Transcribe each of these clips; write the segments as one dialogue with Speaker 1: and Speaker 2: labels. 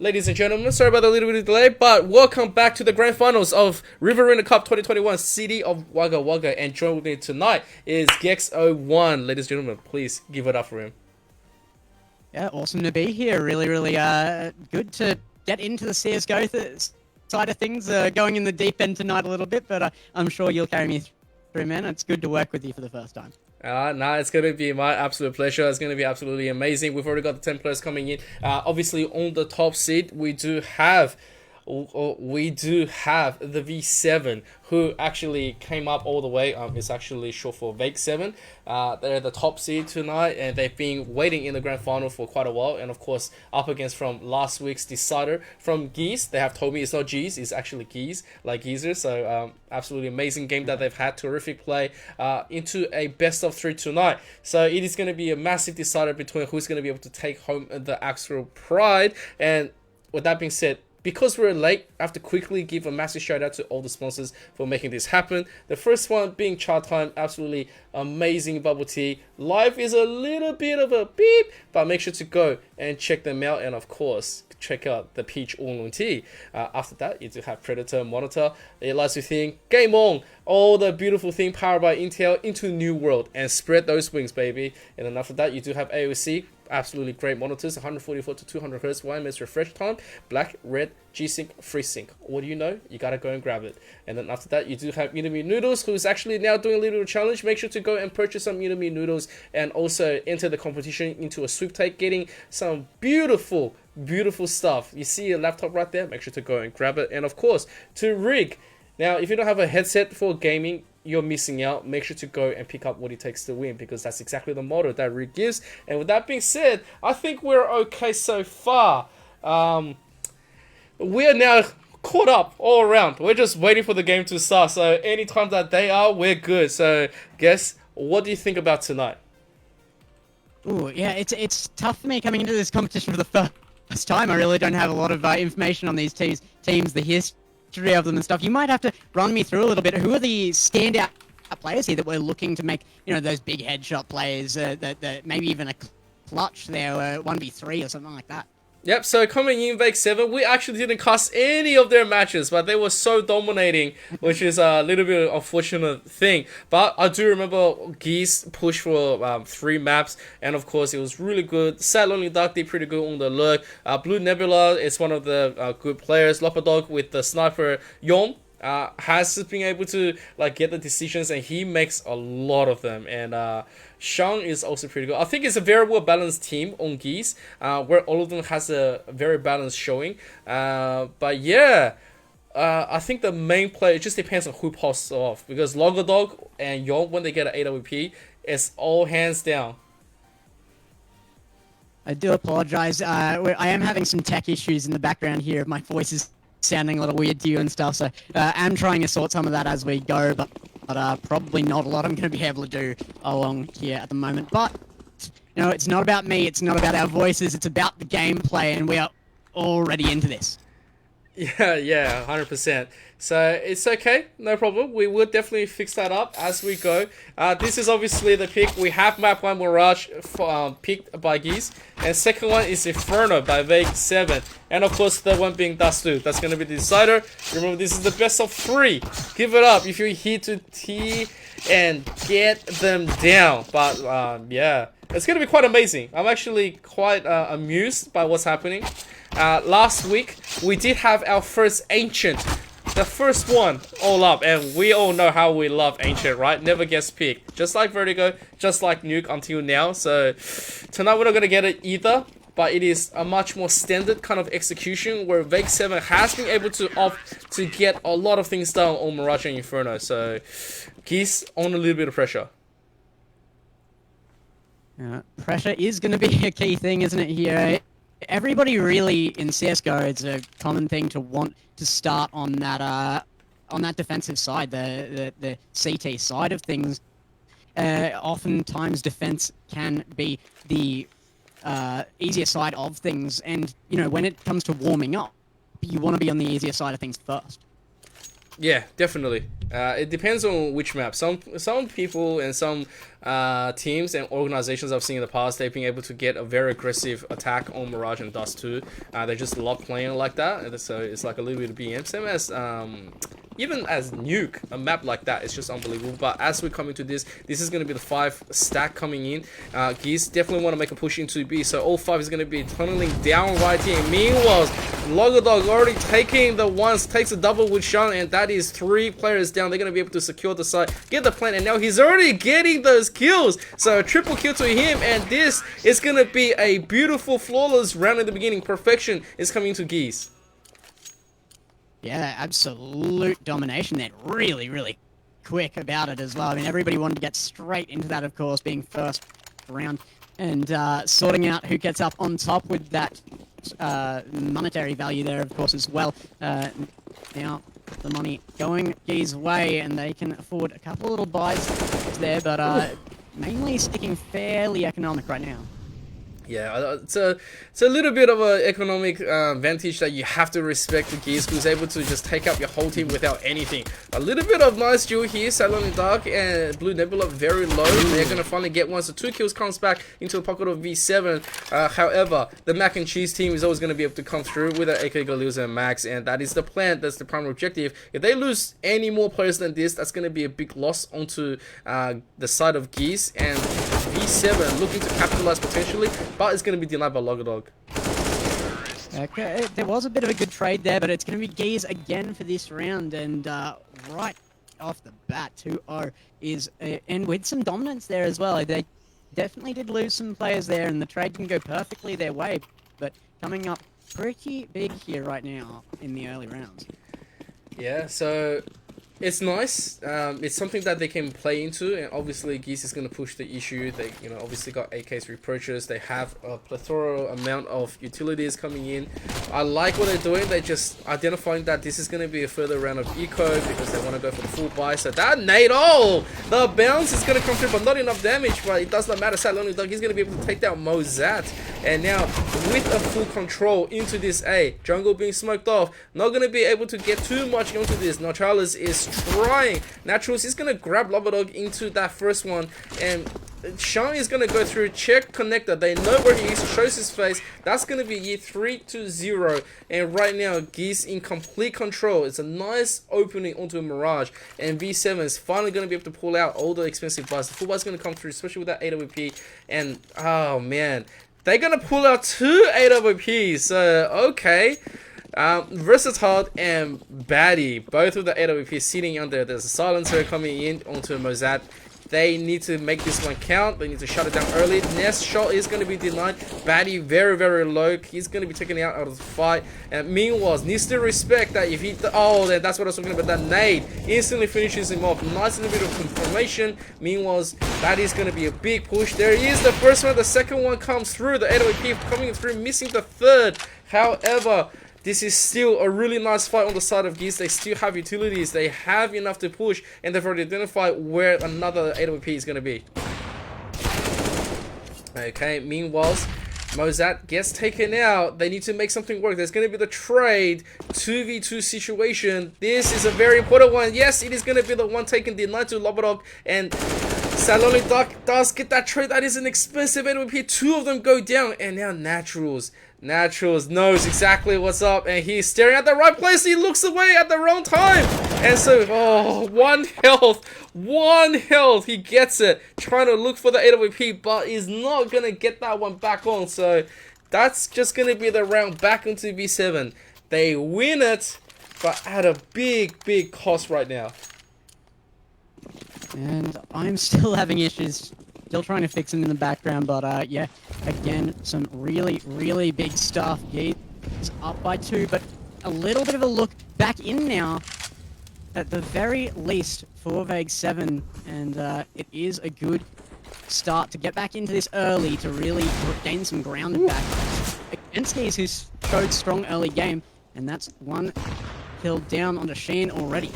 Speaker 1: Ladies and gentlemen, sorry about the little bit of delay, but welcome back to the grand finals of Riverina Cup 2021 City of Wagga. And join with me tonight is Gex01. Ladies and gentlemen, please give it up for him.
Speaker 2: Yeah, awesome to be here. Really, good to get into the CSGO side of things. Going in the deep end tonight a little bit, but I'm sure you'll carry me through, man. It's good to work with you for the first time.
Speaker 1: It's going to be my absolute pleasure. It's going to be absolutely amazing. We've already got the 10 players coming in. Obviously, on the top seed, we do have the V7, who actually came up all the way. It's actually short for Vake7. They're the top seed tonight, and they've been waiting in the grand final for quite a while. And of course, up against from last week's decider from Geese. They have told me it's not G's, it's actually Geese, like Geezer. So absolutely amazing game that they've had. Terrific play into a best of 3 tonight. So it is going to be a massive decider between who's going to be able to take home the actual pride. And with that being said, because we're late, I have to quickly give a massive shout out to all the sponsors for making this happen. The first one being Chatime, absolutely amazing bubble tea. Life is a little bit of a beep, but make sure to go and check them out. And of course, check out the peach oolong tea. After that, you do have Predator Monitor. It allows you to think, game on, all the beautiful thing powered by Intel into new world and spread those wings, baby. And then after that, you do have AOC. Absolutely great monitors, 144 to 200 Hz, 1 ms refresh time, black, red, G-Sync, FreeSync. What do you know? You gotta go and grab it. And then after that, you do have Indomie Noodles, who's actually now doing a little challenge. Make sure to go and purchase some Indomie Noodles and also enter the competition into a sweepstake, getting some beautiful stuff. You see a laptop right there? Make sure to go and grab it. And of course, to Rig. Now, if you don't have a headset for gaming, you're missing out. Make sure to go and pick up what it takes to win, because that's exactly the motto that Rig gives. And with that being said, I think we're okay so far. We are now caught up all around. We're just waiting for the game to start. So anytime that they are, we're good. So guess, what do you think about tonight?
Speaker 2: Ooh, yeah, it's tough for me coming into this competition for the first time. I really don't have a lot of information on these teams, the history of them and stuff. You might have to run me through a little bit. Who are the standout players here that we're looking to make, those big headshot plays, that maybe even a clutch there, 1v3 or something like that?
Speaker 1: Yep, so coming in Vake7, we actually didn't cast any of their matches, but they were so dominating, which is a little bit of an unfortunate thing. But I do remember Geese pushed for 3 maps, and of course it was really good. Sad Lonely Duck did pretty good on the lurk. Blue Nebula is one of the good players. Loppadog with the sniper Yom has been able to get the decisions, and he makes a lot of them. And Shang is also pretty good. I think it's a very well balanced team on Geese, where all of them has a very balanced showing. But yeah, I think the main play, it just depends on who posts off, because Logadog and Yong, when they get an AWP, it's all hands down.
Speaker 2: I do apologize. I am having some tech issues in the background here. My voice is sounding a little weird to you and stuff, so I'm trying to sort some of that as we go, but probably not a lot I'm going to be able to do along here at the moment. But it's not about me, it's not about our voices, it's about the gameplay, and we are already into this.
Speaker 1: Yeah, 100%. So it's okay, no problem. We will definitely fix that up as we go. This is obviously the pick. We have map 1 Mirage picked by Geese, and second one is Inferno by Vake7, and of course third one being Dastu. That's going to be the decider. Remember, this is the best of 3. Give it up if you're here to T and get them down. But yeah, it's going to be quite amazing. I'm actually quite amused by what's happening. Last week we did have our first Ancient, the first one all up, and we all know how we love Ancient, right? Never gets picked, just like Vertigo, just like Nuke until now. So tonight we're not gonna get it either, but it is a much more standard kind of execution where Vake7 has been able to opt to get a lot of things done on Mirage and Inferno. So Geese on a little bit of pressure.
Speaker 2: Pressure is going to be a key thing, isn't it, here? Everybody really in CSGO, it's a common thing to want to start on that defensive side, the CT side of things. Oftentimes defense can be the easier side of things, and when it comes to warming up, you want to be on the easier side of things first.
Speaker 1: Yeah, definitely. It depends on which map. Some people and some teams and organizations I've seen in the past, they've been able to get a very aggressive attack on Mirage and Dust 2. They just love playing like that, so it's like a little bit of BM. Same as even as Nuke, a map like that is just unbelievable. But as we come into this is going to be the 5 stack coming in. Geese definitely want to make a push into B, so all 5 is going to be tunneling down right here. Meanwhile, Logadog already taking the ones, takes a double with Sean, and that is 3 players down. They're going to be able to secure the site, get the plant, and now he's already getting those kills. So a triple kill to him, and this is going to be a beautiful, flawless round in the beginning. Perfection is coming to Geese.
Speaker 2: Yeah, absolute domination there. Really, really quick about it as well. I mean, everybody wanted to get straight into that, of course, being first round. And sorting out who gets up on top with that monetary value there, of course, as well. Now, the money going Gee's way, and they can afford a couple little buys there, but mainly sticking fairly economic right now.
Speaker 1: Yeah, it's a little bit of an economic advantage that you have to respect the Geese, who's able to just take out your whole team without anything. A little bit of nice duel here, Silent in Dark and Blue Nebula very low. They're going to finally get one, so 2 kills comes back into the pocket of V7. However, the Mac and Cheese team is always going to be able to come through with AK Galilza and Max, and that is the plan, that's the primary objective. If they lose any more players than this, that's going to be a big loss onto the side of Geese, and V7 looking to capitalize potentially, but it's going to be denied by Logadog.
Speaker 2: Okay, there was a bit of a good trade there, but it's going to be Geese again for this round, and right off the bat, 2-0 is, and with some dominance there as well. They definitely did lose some players there, and the trade can go perfectly their way, but coming up pretty big here right now in the early rounds.
Speaker 1: Yeah, so it's nice. It's something that they can play into, and obviously Geese is going to push the issue. They, obviously got AKs repurchased. They have a plethora amount of utilities coming in. I like what they're doing. They're just identifying that this is going to be a further round of eco because they want to go for the full buy. So that nade, the bounce is going to come through, but not enough damage. But it does not matter. Sadly, he's going to be able to take down Mozat, and now with a full control into this A, jungle being smoked off, not going to be able to get too much onto this. Nautralis is trying. Naturals is going to grab Logadog into that first one, and Sean is going to go through, check connector. They know where he is, shows his face. That's going to be year 3-0, and right now Geese in complete control. It's a nice opening onto a Mirage, and V7 is finally going to be able to pull out all the expensive buys. The full buy is going to come through, especially with that AWP, and oh man, they're going to pull out 2 AWPs, so okay. Versatile and Baddie, both of the AWP sitting under. There's a silencer coming in onto Mozat. They need to make this one count. They need to shut it down early. Nest shot is going to be denied. Baddie very, very low. He's going to be taken out of the fight. And meanwhile, needs to respect that if he... that's what I was talking about. That nade instantly finishes him off. Nice little bit of confirmation. Meanwhile, Baddie's going to be a big push. There he is, the first one. The second one comes through. The AWP coming through, missing the third. However, this is still a really nice fight on the side of Geese. They still have utilities. They have enough to push, and they've already identified where another AWP is going to be. Okay, meanwhile, Mozat gets taken out. They need to make something work. There's going to be the trade 2v2 situation. This is a very important one. Yes, it is going to be the one taken denied to Lobodog, and Saloni Duck does get that trade. That is an expensive AWP. 2 of them go down, and now Naturals knows exactly what's up, and he's staring at the right place. He looks away at the wrong time, and so 1 health, he gets it, trying to look for the AWP, but is not gonna get that one back on. So that's just gonna be the round back into V7. They win it, but at a big cost right now.
Speaker 2: And I'm still having issues. Still trying to fix them in the background, but yeah, again, some really big stuff. Geese up by 2, but a little bit of a look back in now, at the very least, for Vague 7, and it is a good start to get back into this early, to really gain some ground back against Geese, who showed strong early game, and that's 1 kill down onto Sheen already.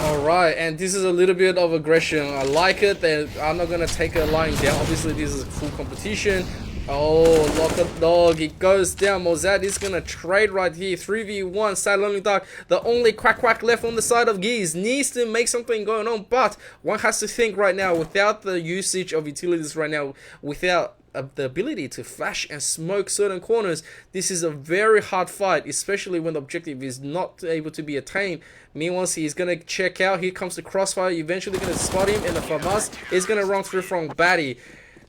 Speaker 1: Alright, and this is a little bit of aggression. I like it. I'm not going to take a lying down. Obviously, this is a full competition. Oh, lock a dog. It goes down. Mozart is going to trade right here. 3v1. Sad Lonely Dark. The only quack left on the side of Geese. Needs to make something going on. But one has to think right now, without the usage of utilities right now, without the ability to flash and smoke certain corners, this is a very hard fight, especially when the objective is not able to be attained. Meanwhile, he's going to check out. Here comes the crossfire. Eventually going to spot him. And the Famas is going to run through from Batty.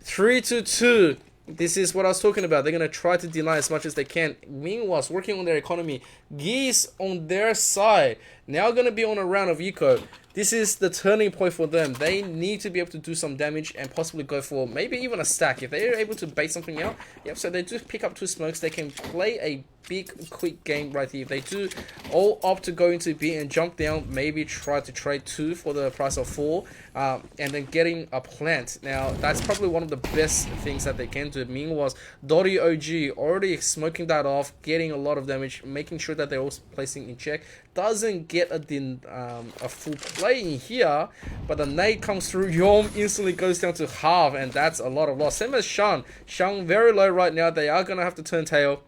Speaker 1: 3-2. This is what I was talking about. They're going to try to deny as much as they can. Meanwhile, working on their economy. Geese on their side. Now going to be on a round of eco. This is the turning point for them. They need to be able to do some damage and possibly go for maybe even a stack. If they're able to bait something out, yep, so they do pick up 2 smokes. They can play a big, quick game right here. If they do all opt to go into B and jump down, maybe try to trade 2 for the price of 4, and then getting a plant. Now, that's probably one of the best things that they can do. Meanwhile, Dotty OG already smoking that off, getting a lot of damage, making sure that they're also placing in check. Doesn't get a full play in here, but the nade comes through. Yom instantly goes down to half, and that's a lot of loss. Same as Sean. Sean very low right now. They are gonna have to turn tail.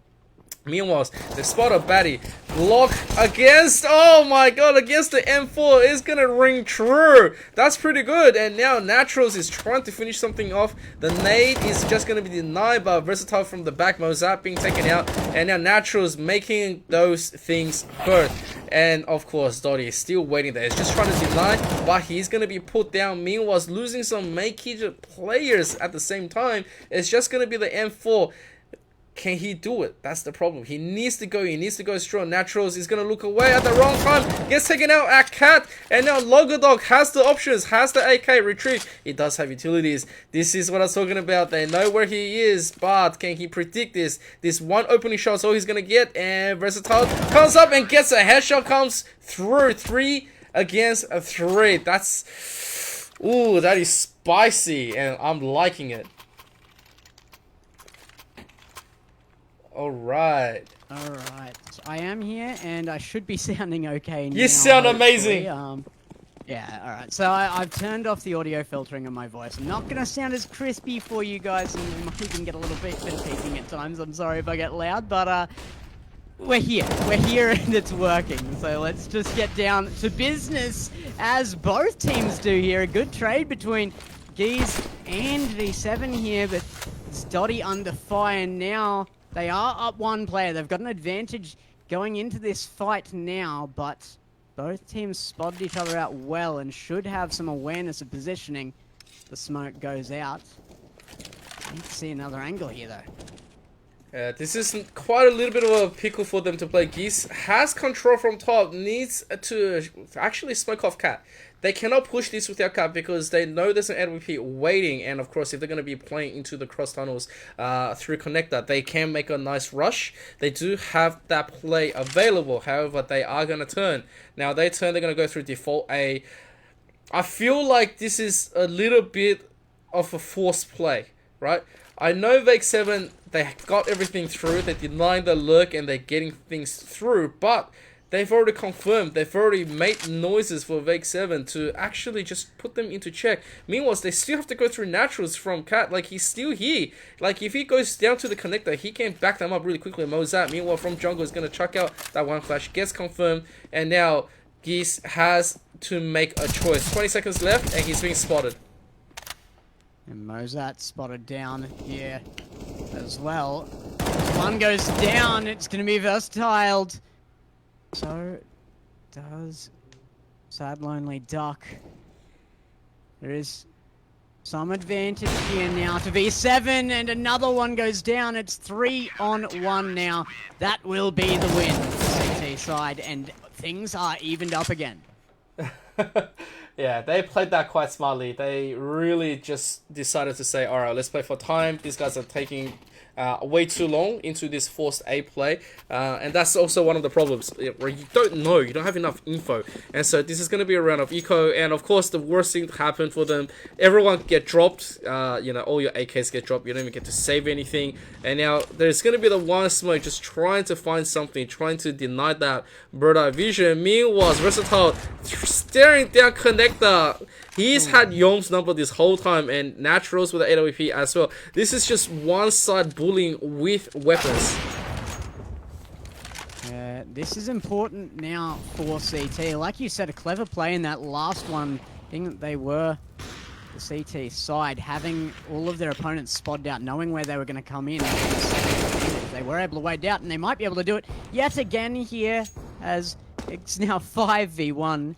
Speaker 1: Meanwhile, they spot a Batty. Block against, oh my god, against the M4 is gonna ring true. That's pretty good. And now Naturals is trying to finish something off. The nade is just gonna be denied by Versatile from the back. Mozart being taken out. And now Naturals making those things hurt. And of course, Dotty is still waiting there. He's just trying to deny, but he's gonna be put down. Meanwhile, losing some major players at the same time. It's just gonna be the M4. Can he do it? That's the problem. He needs to go. He needs to go strong. Naturals is going to look away at the wrong time. Gets taken out at Cat. And now Logodog has the options. Has the AK retrieve. He does have utilities. This is what I was talking about. They know where he is. But can he predict this? This one opening shot is all he's going to get. And Versatile comes up and gets a headshot. Comes through. 3 against 3. That's... Ooh, that is spicy. And I'm liking it. Alright.
Speaker 2: Alright. So I am here and I should be sounding okay now.
Speaker 1: You sound amazing!
Speaker 2: Yeah, alright. So I've turned off the audio filtering on my voice. I'm not gonna sound as crispy for you guys, and you might even get a little bit of peaking at times. I'm sorry if I get loud, but we're here. We're here and it's working. So let's just get down to business, as both teams do here. A good trade between Geese and V7 here, but it's Dotty under fire now. They are up 1 player. They've got an advantage going into this fight now, but both teams spotted each other out well and should have some awareness of positioning. The smoke goes out. Need to see another angle here, though.
Speaker 1: This is quite a little bit of a pickle for them to play. Geese has control from top, needs to actually smoke off Cat. They cannot push this without Cat because they know there's an MVP waiting, and of course if they're going to be playing into the cross tunnels through connector, they can make a nice rush. They do have that play available, however they are going to turn. Now they turn, they're going to go through default A. I feel like this is a little bit of a forced play, right? I know Vake 7, they got everything through, they denied the lurk and they're getting things through, but they've already confirmed, they've already made noises for Vake 7 to actually just put them into check. Meanwhile, they still have to go through Naturals from Cat, like he's still here. Like if he goes down to the connector, he can back them up really quickly. Mozart, meanwhile from jungle, is going to chuck out that one flash, gets confirmed, and now Geese has to make a choice. 20 seconds left and he's being spotted.
Speaker 2: And Mozart spotted down here as well. One goes down, it's going to be versatile. So does Sad Lonely Duck. There is some advantage here now to V7, and another one goes down. It's 3-on-1 now. That will be the win for CT side, and things are evened up again.
Speaker 1: Yeah, they played that quite smartly. They really just decided to say, alright, let's play for time. These guys are taking way too long into this forced A play, and that's also one of the problems where you don't know, you don't have enough info, and so this is going to be a round of eco, and of course the worst thing happened for them, everyone get dropped, you know, all your AKs get dropped, you don't even get to save anything, and now there's going to be the one smoke just trying to find something, trying to deny that bird eye vision. Meanwhile, Versatile staring down connector, He's had Yom's number this whole time, and Naturals with the AWP as well. This is just one side bullying with weapons.
Speaker 2: This is important now for CT. Like you said, a clever play in that last one, being that they were the CT side, having all of their opponents spotted out, knowing where they were going to come in. They were able to wait out, and they might be able to do it yet again here, as it's now 5v1.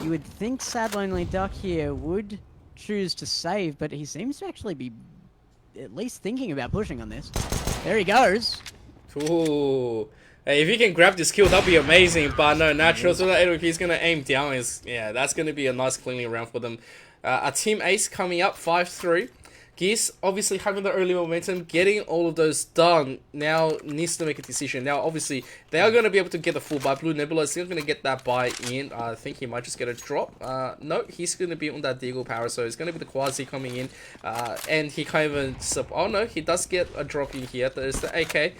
Speaker 2: You would think Sad Lonely Duck here would choose to save, but he seems to actually be at least thinking about pushing on this. There he goes.
Speaker 1: Ooh. Hey, if you can grab this kill, that'd be amazing. But no, Natural, so that AWP is going to aim down. Yeah, that's going to be a nice cleaning round for them. A team ace coming up, 5-3. Geese obviously having the early momentum, getting all of those done, now needs to make a decision. Now, obviously, they are going to be able to get the full buy. Blue Nebula is still going to get that buy in. I think he might just get a drop. No, he's going to be on that Deagle power, so it's going to be the Quasi coming in. And he kind of... Oh, no, he does get a drop in here. There's the AK,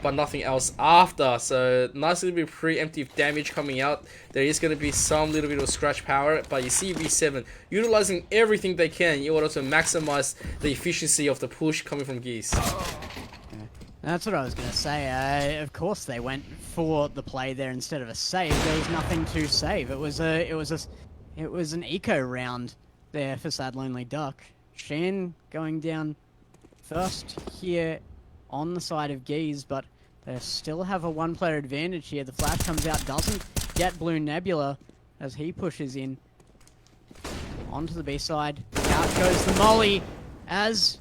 Speaker 1: but nothing else after. So, nice little bit of preemptive damage coming out. There is going to be some little bit of scratch power, but you see V7 utilizing everything they can in order to maximize the efficiency of the push coming from Geese.
Speaker 2: That's what I was going to say. Of course, they went for the play there instead of a save. There was nothing to save. It was an eco round there for Sad Lonely Duck. Shan going down first here on the side of Geese, but they still have a one-player advantage here. The flash comes out, doesn't get Blue Nebula as he pushes in onto the B side. Out goes the molly as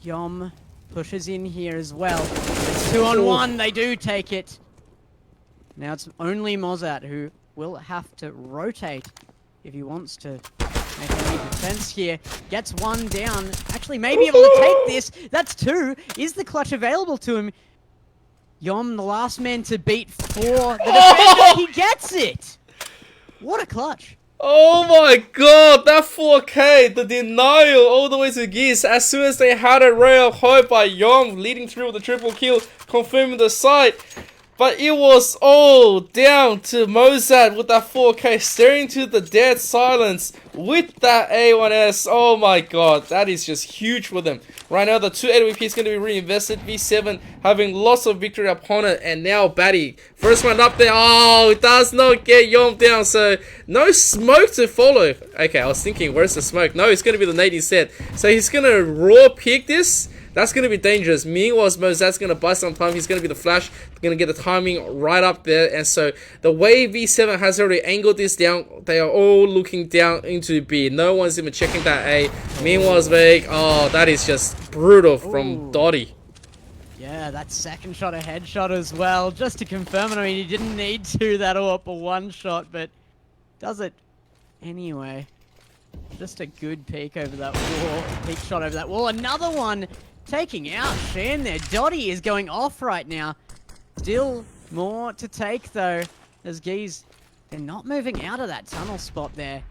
Speaker 2: Yom pushes in here as well. It's 2-on-1. They do take it. Now it's only Mozart who will have to rotate if he wants to make any defense here. Gets one down. Actually, may be able to take this. That's two. Is the clutch available to him? Yom, the last man to beat for the defender. He gets it. What a clutch.
Speaker 1: Oh my god, that 4K, the denial all the way to Geese as soon as they had a ray of hope by Yom leading through with the triple kill, confirming the site. But it was all down to Mozart with that 4K staring to the dead silence with that A1S. Oh my god, that is just huge for them. Right now, the 2 AWP is going to be reinvested. V7 having lots of victory upon it. And now Batty, first one up there. Oh, it does not get Yom down. So, no smoke to follow. Okay, I was thinking, where's the smoke? No, it's going to be the nade instead. So, he's going to raw pick this. That's going to be dangerous. Meanwhile, Mozart's going to buy some time. He's going to be the flash. Going to get the timing right up there. And so, the way V7 has already angled this down, they are all looking down into B. No one's even checking that A. Meanwhile, Veg, oh, that is just brutal from Dottie.
Speaker 2: Yeah, that second shot a headshot as well. Just to confirm it, I mean, he didn't need to that up a one shot, but does it anyway. Just a good peek over that wall. Peek shot over that wall. Another one taking out Shan there. Dottie is going off right now. Still more to take though, as Geese, they're not moving out of that tunnel spot there.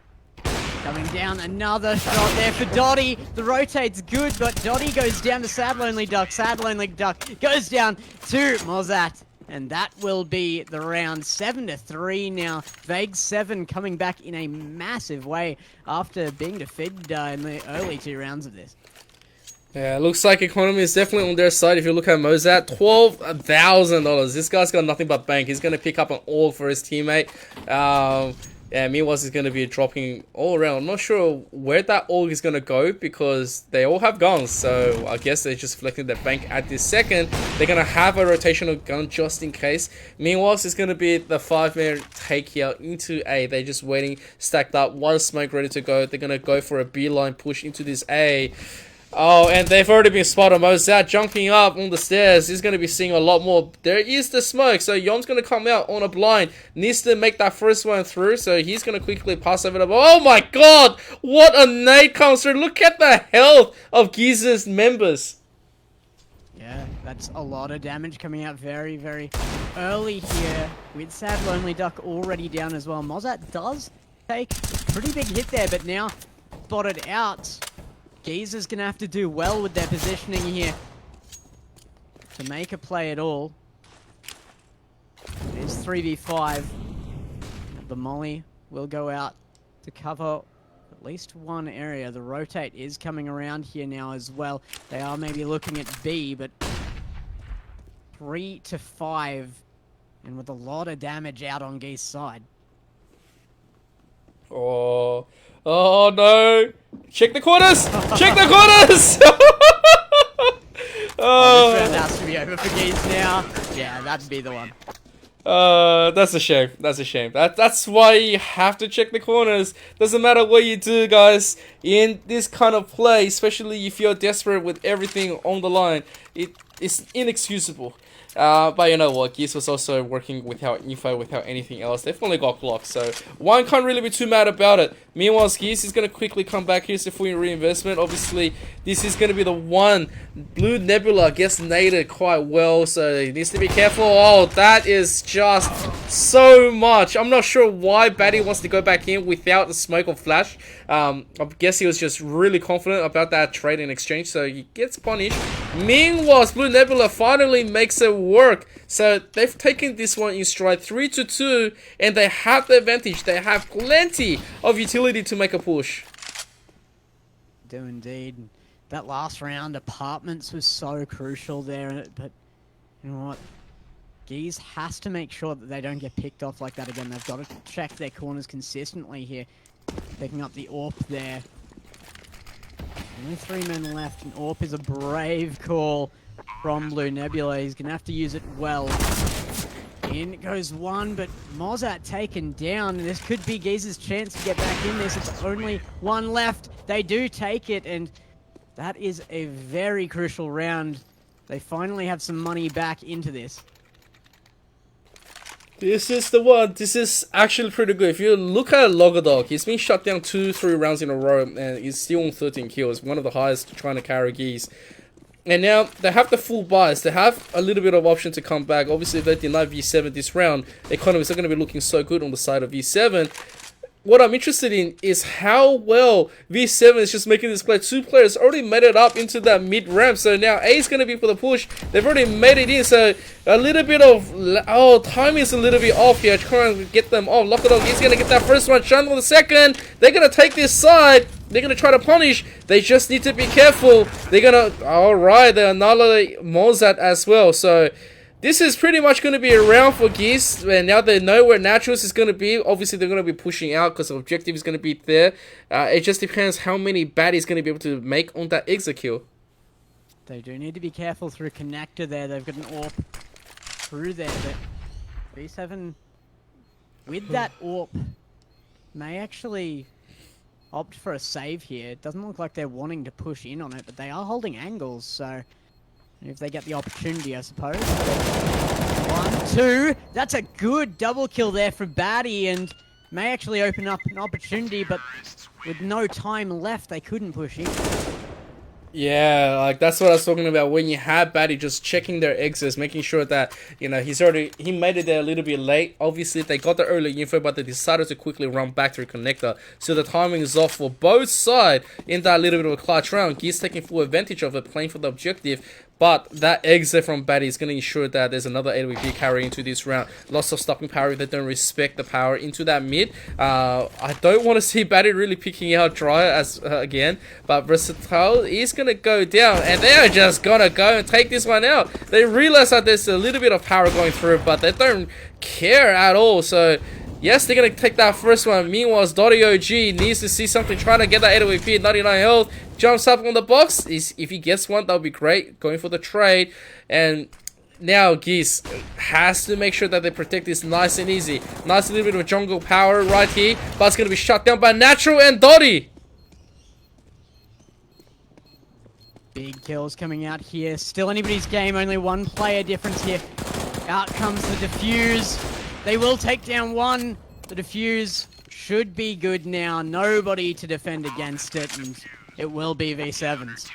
Speaker 2: Coming down, another shot there for Dottie. The rotate's good, but Dottie goes down to Sad Lonely Duck. Sad Lonely Duck goes down to Mozart. And that will be the round. 7-3 now. Vague 7 coming back in a massive way after being defeated in the early 2 rounds of this.
Speaker 1: Yeah, looks like economy is definitely on their side. If you look at Mozart, $12,000. This guy's got nothing but bank. He's going to pick up an all for his teammate. Yeah, meanwhile, he's going to be dropping all around. I'm not sure where that all is going to go because they all have guns. So I guess they're just flicking their bank at this second. They're going to have a rotational gun just in case. Meanwhile, it's going to be the 5-man take here into A. They're just waiting, stacked up, one smoke ready to go. They're going to go for a beeline push into this A. Oh, and they've already been spotted. Mozart jumping up on the stairs. He's going to be seeing a lot more. There is the smoke. So Yom's going to come out on a blind. Needs to make that first one through. So he's going to quickly pass over the ball. Oh my god! What a nade comes through. Look at the health of Giza's members.
Speaker 2: Yeah, that's a lot of damage coming out very, very early here. With Sad Lonely Duck already down as well. Mozart does take a pretty big hit there. But now spotted out. Geezer's going to have to do well with their positioning here to make a play at all. It is 3v5. The molly will go out to cover at least one area. The rotate is coming around here now as well. They are maybe looking at B, but 3 to 5, and with a lot of damage out on Gee's side.
Speaker 1: Oh, oh no! Check the corners! Check the corners!
Speaker 2: Oh, this round has to be over for Geese now. Yeah, that'd be the one.
Speaker 1: That's a shame. That's a shame. That's why you have to check the corners. Doesn't matter what you do, guys. In this kind of play, especially if you're desperate with everything on the line, it's inexcusable. But you know what, Geese was also working without info, without anything else. They've only got blocked, so one can't really be too mad about it. Meanwhile, Geese is going to quickly come back. Here's the full reinvestment. Obviously, this is going to be the one. Blue Nebula gets naded quite well, so he needs to be careful. Oh, that is just so much. I'm not sure why Batty wants to go back in without the smoke or flash. I guess he was just really confident about that trade and exchange, so he gets punished. Meanwhile, Blue Nebula finally makes it work. So they've taken this one in stride 3 to 2, and they have the advantage. They have plenty of utility to make a push.
Speaker 2: Do indeed. That last round, Apartments was so crucial there, but you know what? Geese has to make sure that they don't get picked off like that again. They've got to check their corners consistently here. Picking up the AWP there. Only 3 men left, and AWP is a brave call from Blue Nebula. He's going to have to use it well. In goes one, but Mozart taken down. This could be Geese's chance to get back in this. It's only one left. They do take it, and that is a very crucial round. They finally have some money back into this.
Speaker 1: This is the one. This is actually pretty good. If you look at Logadog, he's been shut down 2-3 rounds in a row, and he's still on 13 kills. One of the highest trying to carry Geese. And now they have the full buys. They have a little bit of option to come back. Obviously, if they deny V7 this round, economy is not going to be looking so good on the side of V7. What I'm interested in is how well V7 is just making this play. 2 players already made it up into that mid ramp, so now A is going to be for the push. They've already made it in, so a little bit of timing is a little bit off here. Trying to get them off. Lockadog is going to get that first one. Shun for the second. They're going to take this side. They're going to try to punish. They just need to be careful. They're going to... Alright, they annihilate Mozart as well, so... This is pretty much going to be a round for Geese, and now they know where Naturals is going to be. Obviously, they're going to be pushing out because the objective is going to be there. It just depends how many baddies going to be able to make on that exit kill.
Speaker 2: They do need to be careful through connector there. They've got an AWP through there, but V7 with that AWP may actually opt for a save here. It doesn't look like they're wanting to push in on it, but they are holding angles, so... if they get the opportunity, I suppose. 1, 2. That's a good double kill there for Batty, and may actually open up an opportunity, but with no time left, they couldn't push in.
Speaker 1: Yeah, like that's what I was talking about. When you have Batty just checking their exits, making sure that, you know, he made it there a little bit late. Obviously, they got the early info, but they decided to quickly run back to the connector. So the timing is off for both sides in that little bit of a clutch round. Geese taking full advantage of it, playing for the objective. But that exit from Batty is going to ensure that there's another AWP carry into this round. Lots of stopping power if they don't respect the power into that mid. I don't want to see Batty really picking out Dryer as again. But Versatile is going to go down. And they're just going to go and take this one out. They realize that there's a little bit of power going through, but they don't care at all. So... yes, they're going to take that first one. Meanwhile, Dotty OG needs to see something, trying to get that AWP, 99 health. Jumps up on the box. If he gets one, that would be great. Going for the trade. And now Geese has to make sure that they protect this nice and easy. Nice little bit of jungle power right here. But it's going to be shut down by Natural and Dotty.
Speaker 2: Big kills coming out here. Still anybody's game. Only one player difference here. Out comes the defuse. They will take down one. The defuse should be good now. Nobody to defend against it, and it will be V7's.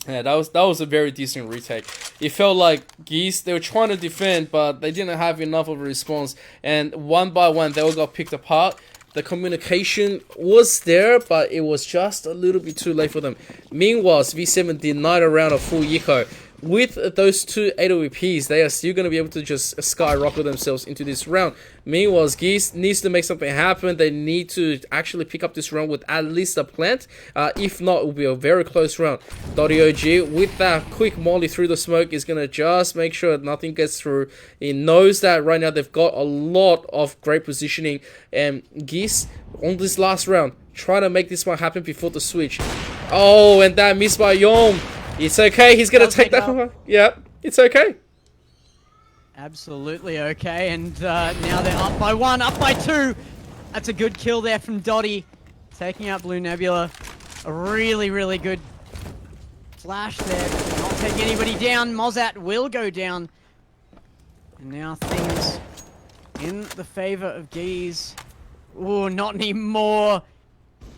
Speaker 1: Yeah, that was a very decent retake. It felt like Geese, they were trying to defend, but they didn't have enough of a response. And one by one, they all got picked apart. The communication was there, but it was just a little bit too late for them. Meanwhile, V7 denied a round of full eco. with those two AWPs, they are still going to be able to just skyrocket themselves into this round. Meanwhile, Geese needs to make something happen. They need to actually pick up this round with at least a plant. If not, it will be a very close round. Dotty OG, with that quick molly through the smoke, is going to just make sure nothing gets through. He knows that right now they've got a lot of great positioning. And Geese, on this last round, trying to make this one happen before the switch. Oh, and that missed by Yom. It's okay, he's going to take that one. Yeah, it's okay.
Speaker 2: Absolutely okay, and now they're up by 1, up by 2. That's a good kill there from Dotty. Taking out Blue Nebula. A really, really good flash there. Not taking anybody down. Mozat will go down. And now things in the favor of Geese. Ooh, not anymore.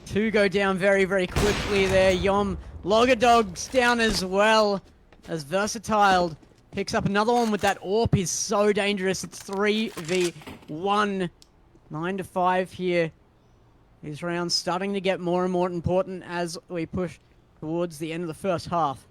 Speaker 2: 2 go down very, very quickly there. Yom Logadog's down as well, as Versatile picks up another one with that AWP. Is so dangerous. It's 3v1. 9-5 here. These rounds starting to get more and more important as we push towards the end of the first half.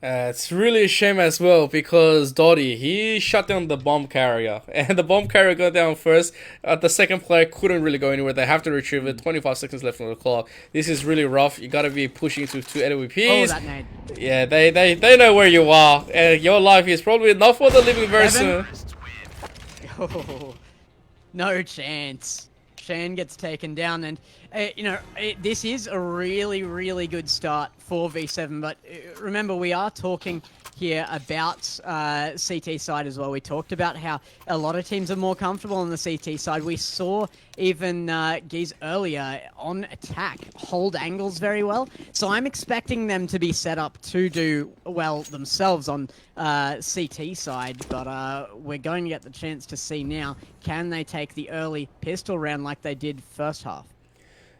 Speaker 1: It's really a shame as well because Dotty, he shut down the bomb carrier. And the bomb carrier got down first. The second player couldn't really go anywhere. They have to retrieve it. 25 seconds left on the clock. This is really rough. You gotta be pushing to 2 AWPs.
Speaker 2: Oh, that nade.
Speaker 1: Yeah, they know where you are. And your life is probably not for the living very soon.
Speaker 2: Oh, no chance. Shan gets taken down, and this is a really, really good start for V7. But remember, we are talking here about CT side as well. We talked about how a lot of teams are more comfortable on the CT side. We saw even Geese earlier on attack hold angles very well. So I'm expecting them to be set up to do well themselves on CT side. But we're going to get the chance to see now, can they take the early pistol round like they did first half?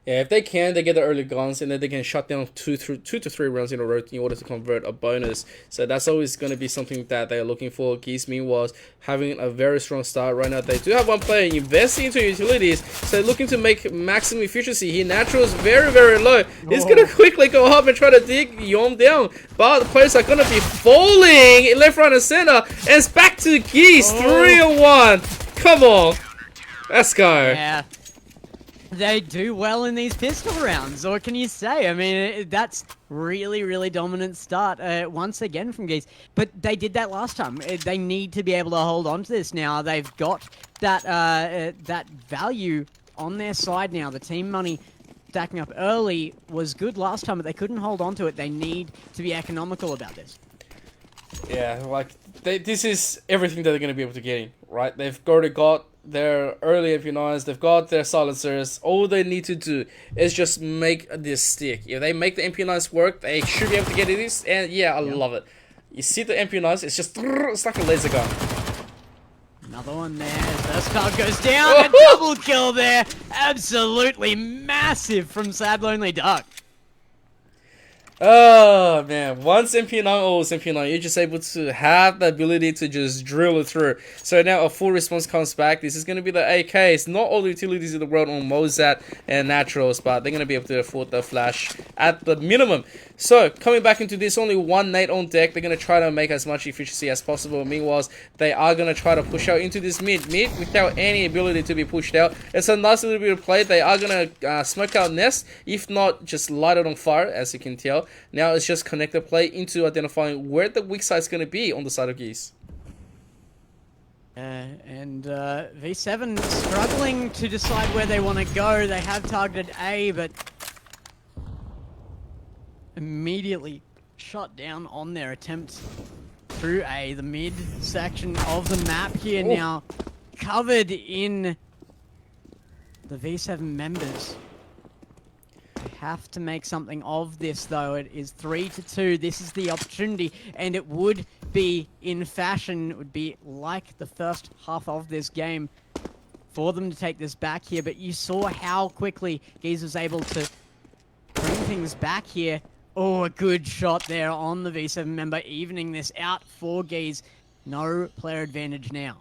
Speaker 1: Yeah, if they can, they get the early guns, and then they can shut down 2 to 3 rounds in a row in order to convert a bonus. So that's always going to be something that they are looking for. Geese, meanwhile, having a very strong start right now. They do have one player investing into utilities, so looking to make maximum efficiency. He naturals very, very low. He's going to quickly go up and try to dig Yom down, but the players are going to be falling left, right, and center. And it's back to Geese, 3-1. Come on, let's go.
Speaker 2: Yeah. They do well in these pistol rounds, or can you say? I mean, that's really, really dominant start once again from Geese. But they did that last time. They need to be able to hold on to this now. They've got that that value on their side now. The team money stacking up early was good last time, but they couldn't hold on to it. They need to be economical about this.
Speaker 1: Yeah, like, this is everything that they're going to be able to get in, right? They've already got their early MP9s, they've got their silencers. All they need to do is just make this stick. If they make the MP9s work, they should be able to get this, and yeah, I love it. You see the MP9s, it's like a laser gun.
Speaker 2: Another one there. First card goes down, a double kill there. Absolutely massive from Sad Lonely Duck.
Speaker 1: Oh man, once MP9 always MP9, you're just able to have the ability to just drill it through. So now a full response comes back. This is going to be the AKs. Not all the utilities in the world on Mozat and Naturals, but they're going to be able to afford the flash at the minimum. So coming back into this, only one nade on deck. They're going to try to make as much efficiency as possible. Meanwhile, they are going to try to push out into this mid without any ability to be pushed out. It's a nice little bit of play. They are going to smoke out nest, if not just light it on fire, as you can tell. Now it's just connected play into identifying where the weak side is going to be on the side of Geese.
Speaker 2: And V7 struggling to decide where they want to go. They have targeted A, but immediately shut down on their attempt through A. The mid section of the map here now covered in the V7 members. Have to make something of this, though. It is 3-2. This is the opportunity, and it would be in fashion. It would be like the first half of this game for them to take this back here. But you saw how quickly Geese was able to bring things back here. Oh, a good shot there on the V7 member, evening this out for Geese. No player advantage now.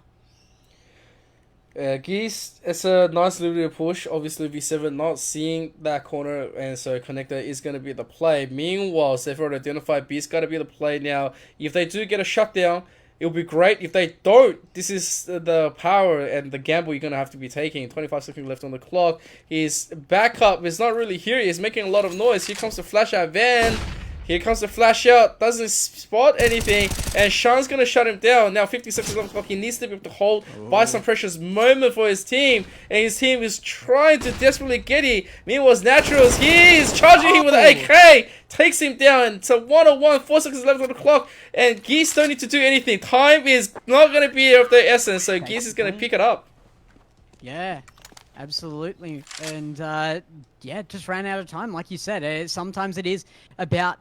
Speaker 1: Geese, it's a nice little bit of push. Obviously, V7 not seeing that corner, and so Connector is going to be the play. Meanwhile, they've already identified B's got to be the play now. If they do get a shutdown, it'll be great. If they don't, this is the power and the gamble you're going to have to be taking. 25 seconds left on the clock. His backup is not really here. He's making a lot of noise. Here comes the flash out van. Here comes the flash out, doesn't spot anything, and Sean's going to shut him down. Now 50 seconds on the clock, he needs to be able to hold, buy some precious moment for his team, and his team is trying to desperately get him. Meanwhile, Naturals, he is charging him with an AK, takes him down. It's a 1-on-1, 4 seconds left on the clock, and Geese don't need to do anything. Time is not going to be of the essence, so Geese is going to pick it up.
Speaker 2: Yeah, absolutely. And yeah, just ran out of time, like you said. Sometimes it is about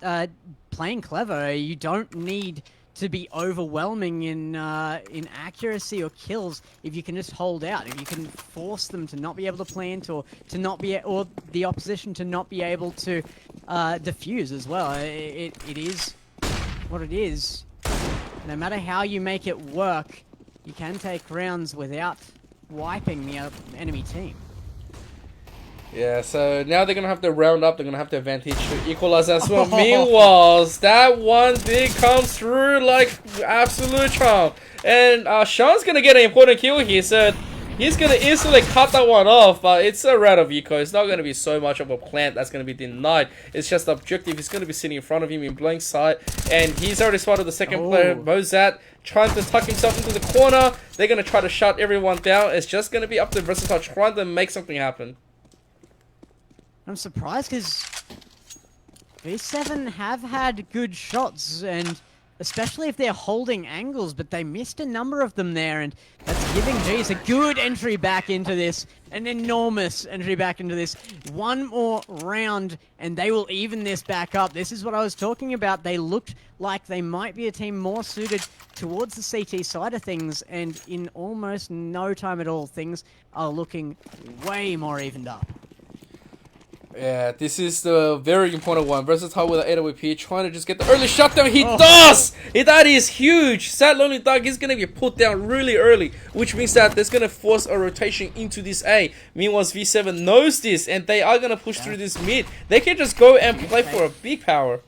Speaker 2: playing clever. You don't need to be overwhelming in accuracy or kills if you can just hold out. If you can force them to not be able to plant, or to not be, or the opposition to not be able to defuse as well. It is what it is. No matter how you make it work, you can take rounds without wiping the enemy team.
Speaker 1: Yeah, so now they're going to have to round up. They're going to have the advantage to equalize as well. Meanwhile, that one did come through like absolute charm. And Sean's going to get an important kill here. So he's going to instantly cut that one off. But it's a round of eco. It's not going to be so much of a plant that's going to be denied. It's just the objective. He's going to be sitting in front of him in blank sight. And he's already spotted the second player, Mozat, trying to tuck himself into the corner. They're going to try to shut everyone down. It's just going to be up to Versatile trying to make something happen.
Speaker 2: I'm surprised because V7 have had good shots, and especially if they're holding angles, but they missed a number of them there, and that's giving G's a good entry back into this, an enormous entry back into this. One more round, and they will even this back up. This is what I was talking about. They looked like they might be a team more suited towards the CT side of things, and in almost no time at all, things are looking way more evened up.
Speaker 1: Yeah, this is the very important one. Versatile with the AWP trying to just get the early shutdown. He does! That is huge. Sad Lonely Dog is going to be put down really early, which means that there's going to force a rotation into this A. Meanwhile, V7 knows this, and they are going to push through this mid. They can just go and play for a big power.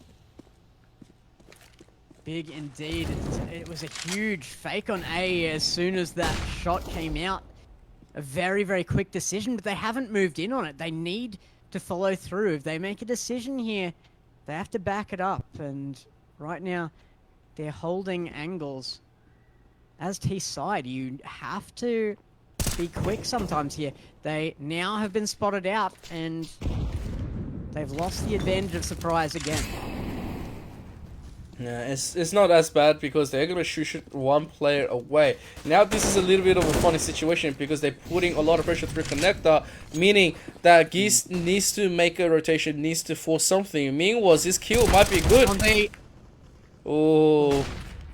Speaker 2: Big indeed. It was a huge fake on A as soon as that shot came out. A very, very quick decision, but they haven't moved in on it. They need to follow through. If they make a decision here, they have to back it up, and right now they're holding angles. As T side, you have to be quick sometimes here. They now have been spotted out, and they've lost the advantage of surprise again.
Speaker 1: Yeah, it's not as bad because they're going to shoot one player away. Now this is a little bit of a funny situation because they're putting a lot of pressure through Connector, meaning that Geese needs to make a rotation, needs to force something. Meanwhile, this kill might be good. Oh,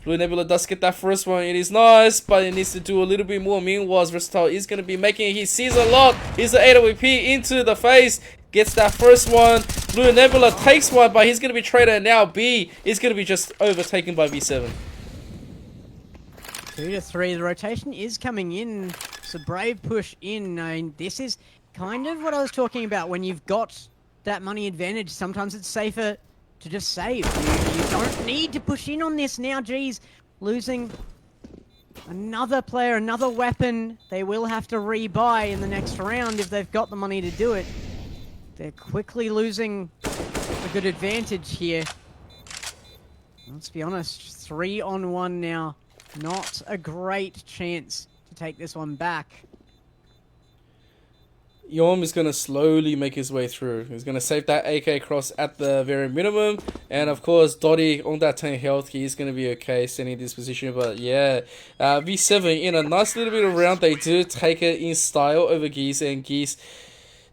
Speaker 1: Blue Nebula does get that first one. It is nice, but it needs to do a little bit more. Meanwhile, Versatile is going to be making it. He sees a lot. He's the AWP into the face. Gets that first one. Blue Nebula takes one, but he's going to be traded. Now B is going to be just overtaken by V7.
Speaker 2: 2-3. The rotation is coming in. It's a brave push in. I mean, this is kind of what I was talking about. When you've got that money advantage, sometimes it's safer to just save. You don't need to push in on this now. G's losing another player, another weapon. They will have to rebuy in the next round if they've got the money to do it. They're quickly losing a good advantage here. Let's be honest, 3-on-1 now. Not a great chance to take this one back.
Speaker 1: Yom is going to slowly make his way through. He's going to save that AK cross at the very minimum. And of course, Dottie on that 10 health, he's going to be okay standing this position. But yeah, V7 in a nice little bit of round, they do take it in style over Geese. And Geese,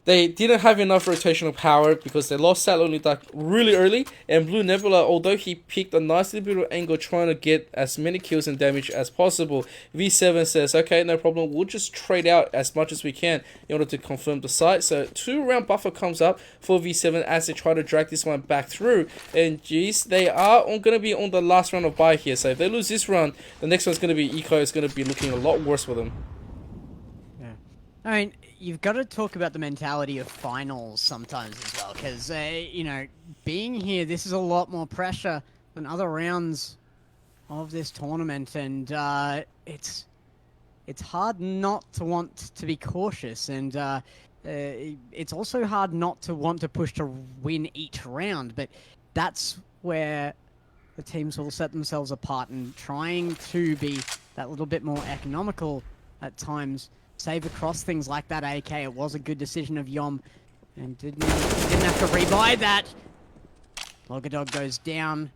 Speaker 1: they didn't have enough rotational power because they lost Sad Lonely Duck really early. And Blue Nebula, although he picked a nice little bit of angle trying to get as many kills and damage as possible, V7 says, okay, no problem, we'll just trade out as much as we can in order to confirm the site. So 2-round buffer comes up for V7 as they try to drag this one back through. And geez, they are going to be on the last round of bye here. So if they lose this round, the next one's going to be Eco. It's going to be looking a lot worse for them.
Speaker 2: I mean, you've got to talk about the mentality of finals sometimes as well, because, you know, being here, this is a lot more pressure than other rounds of this tournament, and it's hard not to want to be cautious, and it's also hard not to want to push to win each round, but that's where the teams will set themselves apart and trying to be that little bit more economical at times. Save across things like that AK. It was a good decision of Yom, and didn't have to rebuy that. Logadog goes down,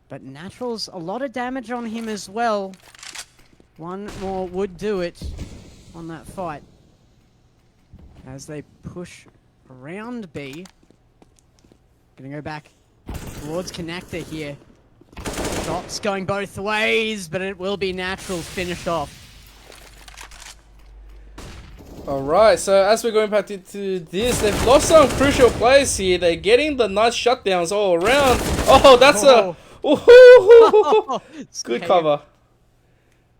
Speaker 2: but Natural's a lot of damage on him as well. One more would do it on that fight. As they push around B. Gonna go back towards connector here. Shots going both ways, but it will be Natural's finished off.
Speaker 1: Alright, so as we're going back into this, they've lost some crucial players here. They're getting the nice shutdowns all around. Oh, that's a... Good cover.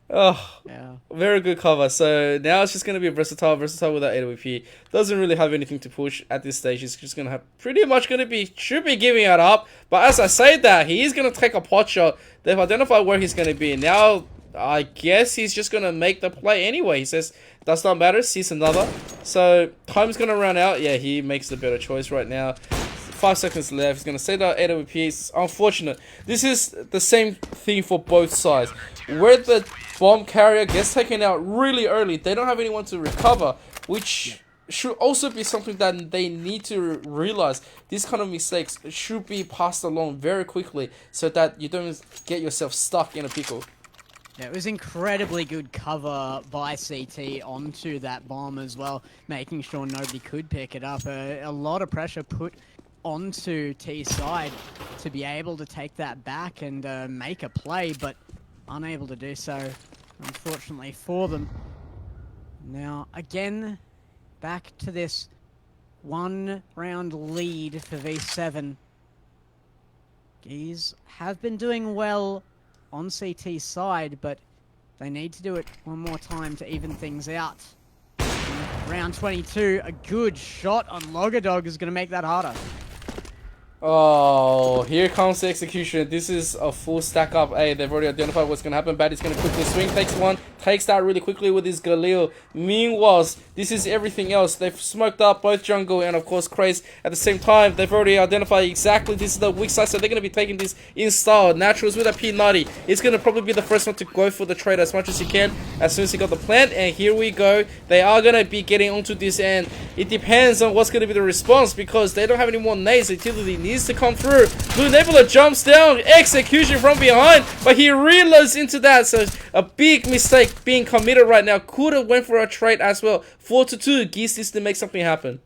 Speaker 1: Oh, yeah. Very good cover. So now it's just going to be versatile with that AWP. Doesn't really have anything to push at this stage. He's just going to have pretty much should be giving it up. But as I say that, he is going to take a pot shot. They've identified where he's going to be. Now, I guess he's just going to make the play anyway. He says, does not matter, sees another. So time's going to run out. Yeah, he makes the better choice right now. 5 seconds left. He's going to say that AWP is unfortunate. This is the same thing for both sides. Where the bomb carrier gets taken out really early, they don't have anyone to recover, which should also be something that they need to realize. These kind of mistakes should be passed along very quickly so that you don't get yourself stuck in a pickle.
Speaker 2: Yeah, it was incredibly good cover by CT onto that bomb as well, making sure nobody could pick it up. A lot of pressure put onto T's side to be able to take that back and make a play, but unable to do so, unfortunately for them. Now, again, back to this 1 round lead for V7. Geese have been doing well on CT's side, but they need to do it one more time to even things out. Round 22, a good shot on Logadog is going to make that harder.
Speaker 1: Oh, here comes the execution. This is a full stack up. Hey, they've already identified what's going to happen. Batty's going to quickly swing, takes one, takes that really quickly with his Galil. Meanwhile, this is everything else. They've smoked up both jungle and, of course, Craze. At the same time, they've already identified exactly this is the weak side, so they're going to be taking this in style. Naturals with a P90. It's going to probably be the first one to go for the trade as much as he can as soon as he got the plant. And here we go. They are going to be getting onto this, and it depends on what's going to be the response because they don't have any more nades. Utility needs to come through. Blue Nebula jumps down, execution from behind, but he reloads into that, so a big mistake being committed right now. Could have went for a trade as well. 4-2, Geese needs to make something happen.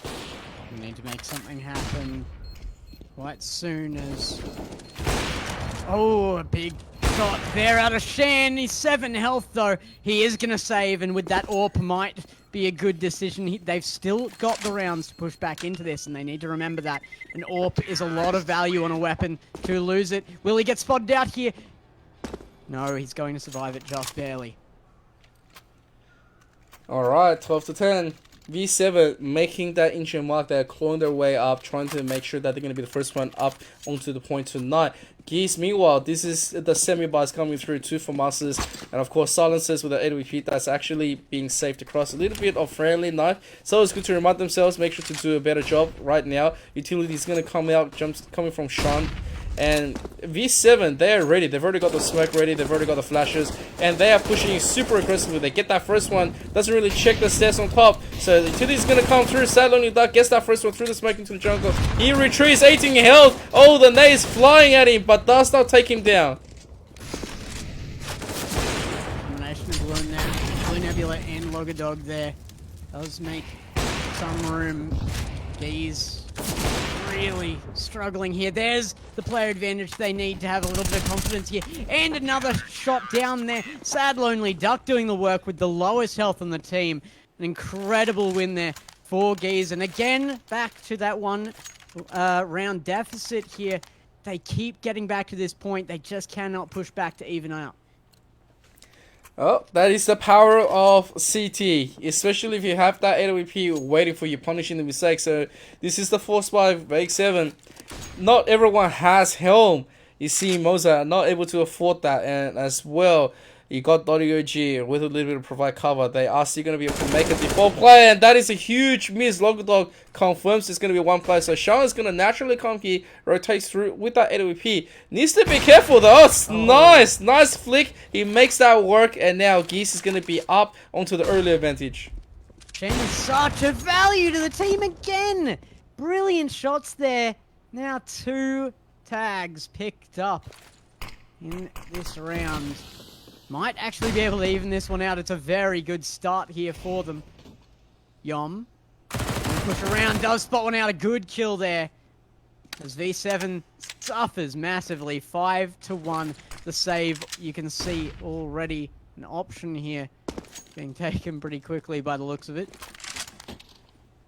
Speaker 2: We need to make something happen quite soon as... Oh, a big shot there out of Shan. He's 7 health though. He is going to save, and with that AWP might be a good decision. They've still got the rounds to push back into this, and they need to remember that. An AWP is a lot of value on a weapon. To lose it, will he get spotted out here? No, he's going to survive it just barely.
Speaker 1: Alright, 12-10. V7 making that inch mark. They're clawing their way up, trying to make sure that they're going to be the first one up onto the point tonight. Geese, meanwhile, this is the semi-buys coming through, 2 for Masters, and of course silencers with the AWP that's actually being saved across. A little bit of friendly knife, so it's good to remind themselves, make sure to do a better job right now. Utility is going to come out, jumps coming from Sean. And V7, they're ready. They've already got the smoke ready. They've already got the flashes. And they are pushing super aggressively. They get that first one. Doesn't really check the stairs on top. So the utility is going to come through. Sad Lonely Duck gets that first one through the smoke into the jungle. He retreats, 18 health. Oh, the nades flying at him, but does not take him down.
Speaker 2: Combination of Blue Nebula and Logadog there does make some room. These really struggling here. There's the player advantage. They need to have a little bit of confidence here. And another shot down there. Sad Lonely Duck doing the work with the lowest health on the team. An incredible win there for Geese. And again, back to that 1 round deficit here. They keep getting back to this point. They just cannot push back to even out.
Speaker 1: Oh, that is the power of CT, especially if you have that AWP waiting for you, punishing the mistake. So this is the force by Vague 7. Not everyone has Helm. You see, Moza not able to afford that, and as well, you got Dotty OG with a little bit of provide cover. They are still going to be able to make a default play, and that is a huge miss. Logadog confirms it's going to be one play, so Sean is going to naturally come here, rotates through with that AWP. Needs to be careful though. It's nice flick. He makes that work, and now Geese is going to be up onto the early advantage.
Speaker 2: Chen is such a value to the team again. Brilliant shots there. Now 2 tags picked up in this round. Might actually be able to even this one out. It's a very good start here for them. Yom. Push around, does spot one out. A good kill there. As V7 suffers massively. 5-1. The save, you can see already an option here being taken pretty quickly by the looks of it.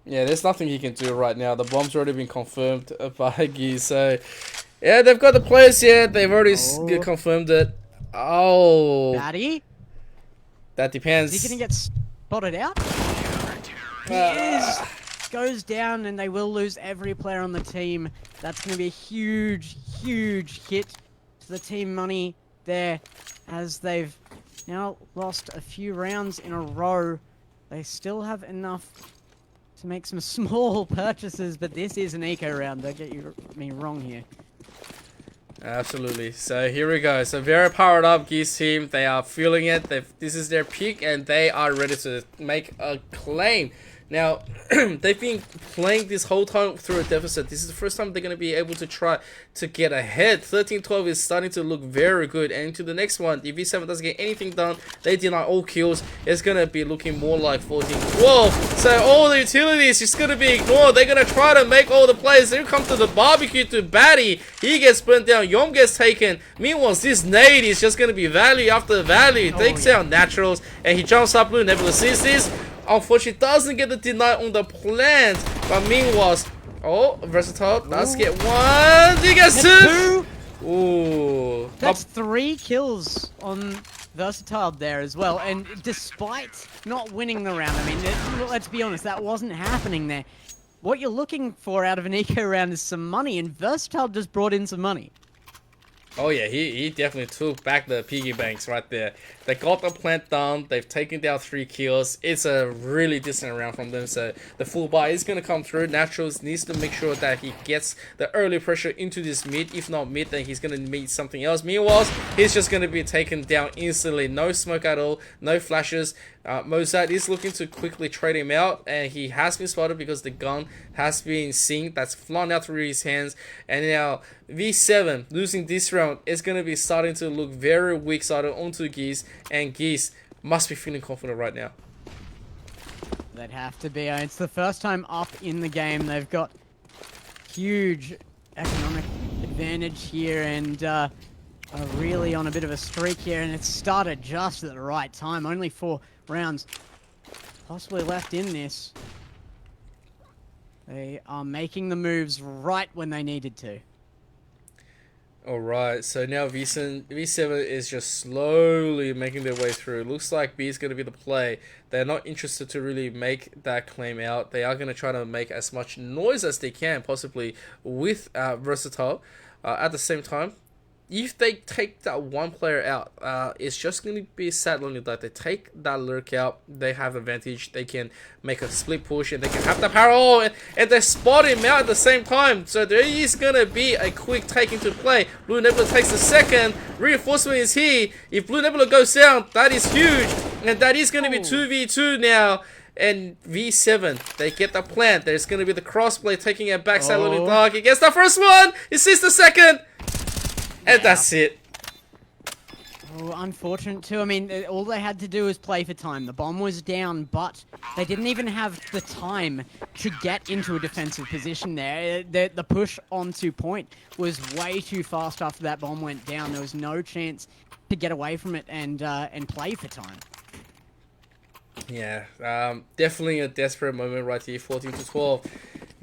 Speaker 1: Yeah, there's nothing he can do right now. The bomb's already been confirmed by Gee, so yeah, they've got the players here. They've already confirmed it. Oh,
Speaker 2: Batty?
Speaker 1: That depends.
Speaker 2: Is he gonna get spotted out? He is. Goes down, and they will lose every player on the team. That's gonna be a huge hit to the team money there, as they've now lost a few rounds in a row. They still have enough to make some small purchases, but this is an eco round. Don't get me wrong here.
Speaker 1: Absolutely. So here we go. So very powered up Geese team. They are feeling it. This is their peak, and they are ready to make a claim. Now, they've been playing this whole time through a deficit. This is the first time they're going to be able to try to get ahead. 13-12 is starting to look very good. And into the next one, if V7 doesn't get anything done, they deny all kills. It's going to be looking more like 14-12. So all the utilities is going to be ignored. They're going to try to make all the plays. They come to the barbecue to Batty. He gets burnt down. Yom gets taken. Meanwhile, this nade is just going to be value after value. Takes out naturals. And he jumps up blue. Never sees this. Unfortunately, doesn't get the deny on the plant, but meanwhile, Versatile does get one. He gets two. Ooh,
Speaker 2: that's 3 kills on Versatile there as well. And despite not winning the round, I mean, let's be honest, that wasn't happening there. What you're looking for out of an eco round is some money, and Versatile just brought in some money.
Speaker 1: Oh yeah, he definitely took back the piggy banks right there. They got the plant down. They've taken down 3 kills. It's a really decent round from them. So the full buy is going to come through. Naturals needs to make sure that he gets the early pressure into this mid. If not mid, then he's going to meet something else. Meanwhile, he's just going to be taken down instantly. No smoke at all. No flashes. Mozart is looking to quickly trade him out, and he has been spotted because the gun has been seen. That's flown out through his hands, and now V7 losing this round is going to be starting to look very weak sided onto Geese, and Geese must be feeling confident right now.
Speaker 2: They'd have to be. It's the first time up in the game. They've got huge economic advantage here, and are really on a bit of a streak here, and it's started just at the right time. Only 4 rounds possibly left in this. They are making the moves right when they needed to.
Speaker 1: Alright, so now V7 is just slowly making their way through. Looks like B is going to be the play. They're not interested to really make that claim out. They are going to try to make as much noise as they can, possibly with Versatile. At the same time, if they take that one player out, it's just going to be sad lonely that they take that lurk out. They have advantage. They can make a split push, and they can have the power, and they spot him out at the same time. So there is going to be a quick take into play. Blue Nebula takes the second. Reinforcement is here. If Blue Nebula goes down, that is huge, and that is going to be 2v2 now. And V7, they get the plant. There's going to be the crossplay taking it backside lonely dark. He gets the first one. He sees the second. And that's it.
Speaker 2: Oh, unfortunate too. I mean, all they had to do was play for time. The bomb was down, but they didn't even have the time to get into a defensive position there. The push onto point was way too fast after that bomb went down. There was no chance to get away from it and play for time.
Speaker 1: Yeah, definitely a desperate moment right here. 14-12.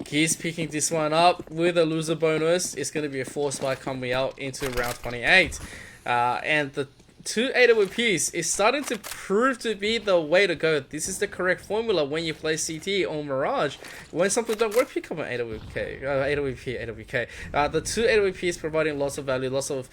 Speaker 1: He's picking this one up with a loser bonus. It's going to be a force spike coming out into round 28. And two AWPs is starting to prove to be the way to go. This is the correct formula when you play CT on Mirage. When something don't work, pick up an AWP. The two AWPs providing lots of value, lots of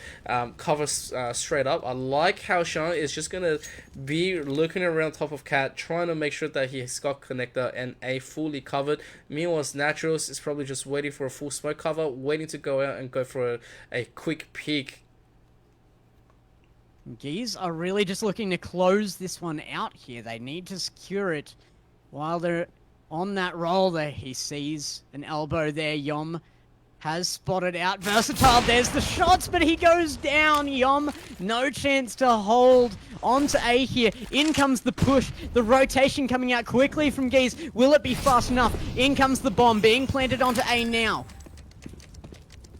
Speaker 1: cover straight up. I like how Sean is just gonna be looking around top of Cat, trying to make sure that he's got connector and A fully covered. Meanwhile, Naturals is probably just waiting for a full smoke cover, waiting to go out and go for a quick peek.
Speaker 2: Geese are really just looking to close this one out here. They need to secure it while they're on that roll there. He sees an elbow there. Yom has spotted out Versatile. There's the shots, but he goes down. Yom, no chance to hold on to A here. In comes the push. The rotation coming out quickly from Geese. Will it be fast enough? In comes the bomb being planted onto A now.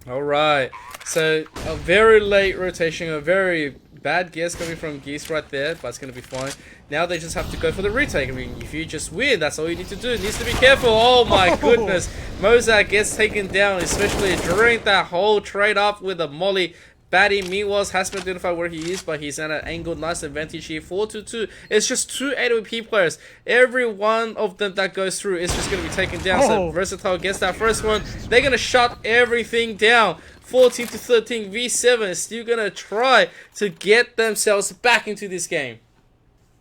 Speaker 1: Alright, so a very late rotation, a very bad guess coming from Geese right there, but it's going to be fine. Now they just have to go for the retake. I mean, if you just win, that's all you need to do. It needs to be careful. Oh my goodness. Mozart gets taken down, especially during that whole trade up with a molly. Batty, meanwhile, has been identified where he is, but he's at an angle. Nice advantage here. 4-2-2. It's just two AWP players. Every one of them that goes through is just going to be taken down. So Versatile gets that first one. They're going to shut everything down. 14-13. V7 is still going to try to get themselves back into this game.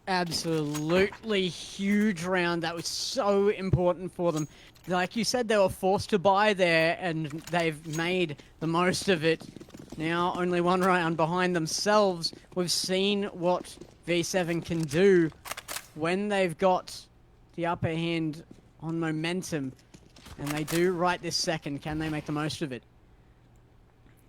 Speaker 2: Absolutely huge round. That was so important for them. Like you said, they were forced to buy there, and they've made the most of it. Now, only one round behind themselves. We've seen what V7 can do when they've got the upper hand on momentum. And they do right this second. Can they make the most of it?